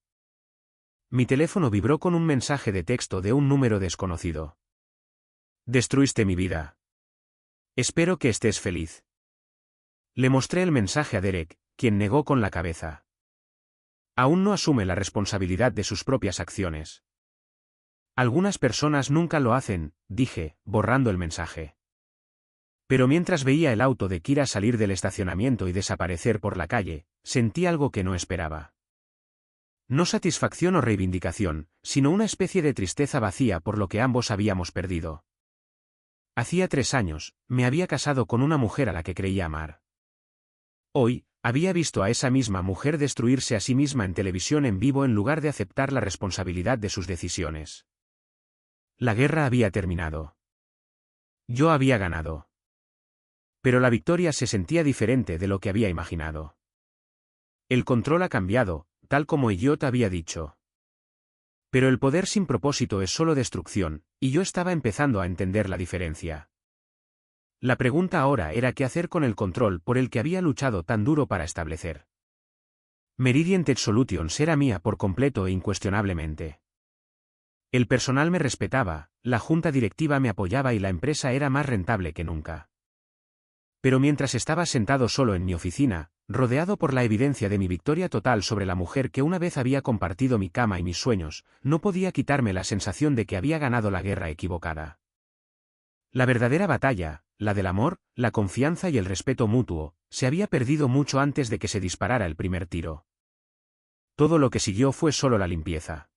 Mi teléfono vibró con un mensaje de texto de un número desconocido. Destruiste mi vida. Espero que estés feliz. Le mostré el mensaje a Derek, quien negó con la cabeza. Aún no asume la responsabilidad de sus propias acciones. Algunas personas nunca lo hacen, dije, borrando el mensaje. Pero mientras veía el auto de Kira salir del estacionamiento y desaparecer por la calle, sentí algo que no esperaba. No satisfacción o reivindicación, sino una especie de tristeza vacía por lo que ambos habíamos perdido. Hacía 3 años, me había casado con una mujer a la que creía amar. Hoy, había visto a esa misma mujer destruirse a sí misma en televisión en vivo en lugar de aceptar la responsabilidad de sus decisiones. La guerra había terminado. Yo había ganado. Pero la victoria se sentía diferente de lo que había imaginado. El control ha cambiado, tal como Elliot había dicho. Pero el poder sin propósito es solo destrucción, y yo estaba empezando a entender la diferencia. La pregunta ahora era qué hacer con el control por el que había luchado tan duro para establecer. Meridian Tech Solutions era mía por completo e incuestionablemente. El personal me respetaba, la junta directiva me apoyaba y la empresa era más rentable que nunca. Pero mientras estaba sentado solo en mi oficina, rodeado por la evidencia de mi victoria total sobre la mujer que una vez había compartido mi cama y mis sueños, no podía quitarme la sensación de que había ganado la guerra equivocada. La verdadera batalla, la del amor, la confianza y el respeto mutuo, se había perdido mucho antes de que se disparara el primer tiro. Todo lo que siguió fue solo la limpieza.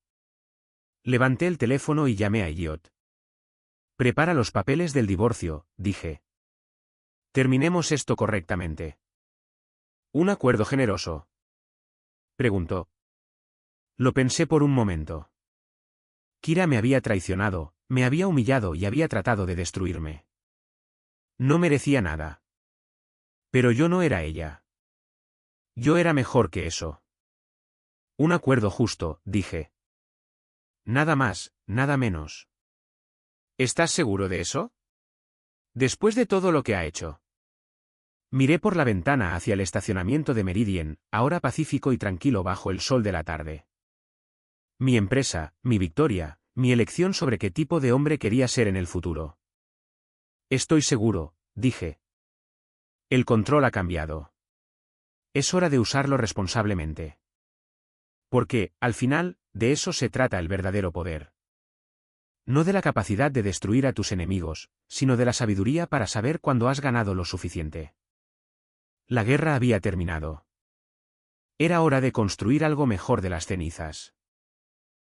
Levanté el teléfono y llamé a Elliot. Prepara los papeles del divorcio, dije. Terminemos esto correctamente. ¿Un acuerdo generoso?, preguntó. Lo pensé por un momento. Kira me había traicionado, me había humillado y había tratado de destruirme. No merecía nada. Pero yo no era ella. Yo era mejor que eso. Un acuerdo justo, dije. Nada más, nada menos. ¿Estás seguro de eso? Después de todo lo que ha hecho. Miré por la ventana hacia el estacionamiento de Meridian, ahora pacífico y tranquilo bajo el sol de la tarde. Mi empresa, mi victoria, mi elección sobre qué tipo de hombre quería ser en el futuro. Estoy seguro, dije. El control ha cambiado. Es hora de usarlo responsablemente. Porque, al final, de eso se trata el verdadero poder. No de la capacidad de destruir a tus enemigos, sino de la sabiduría para saber cuándo has ganado lo suficiente. La guerra había terminado. Era hora de construir algo mejor de las cenizas.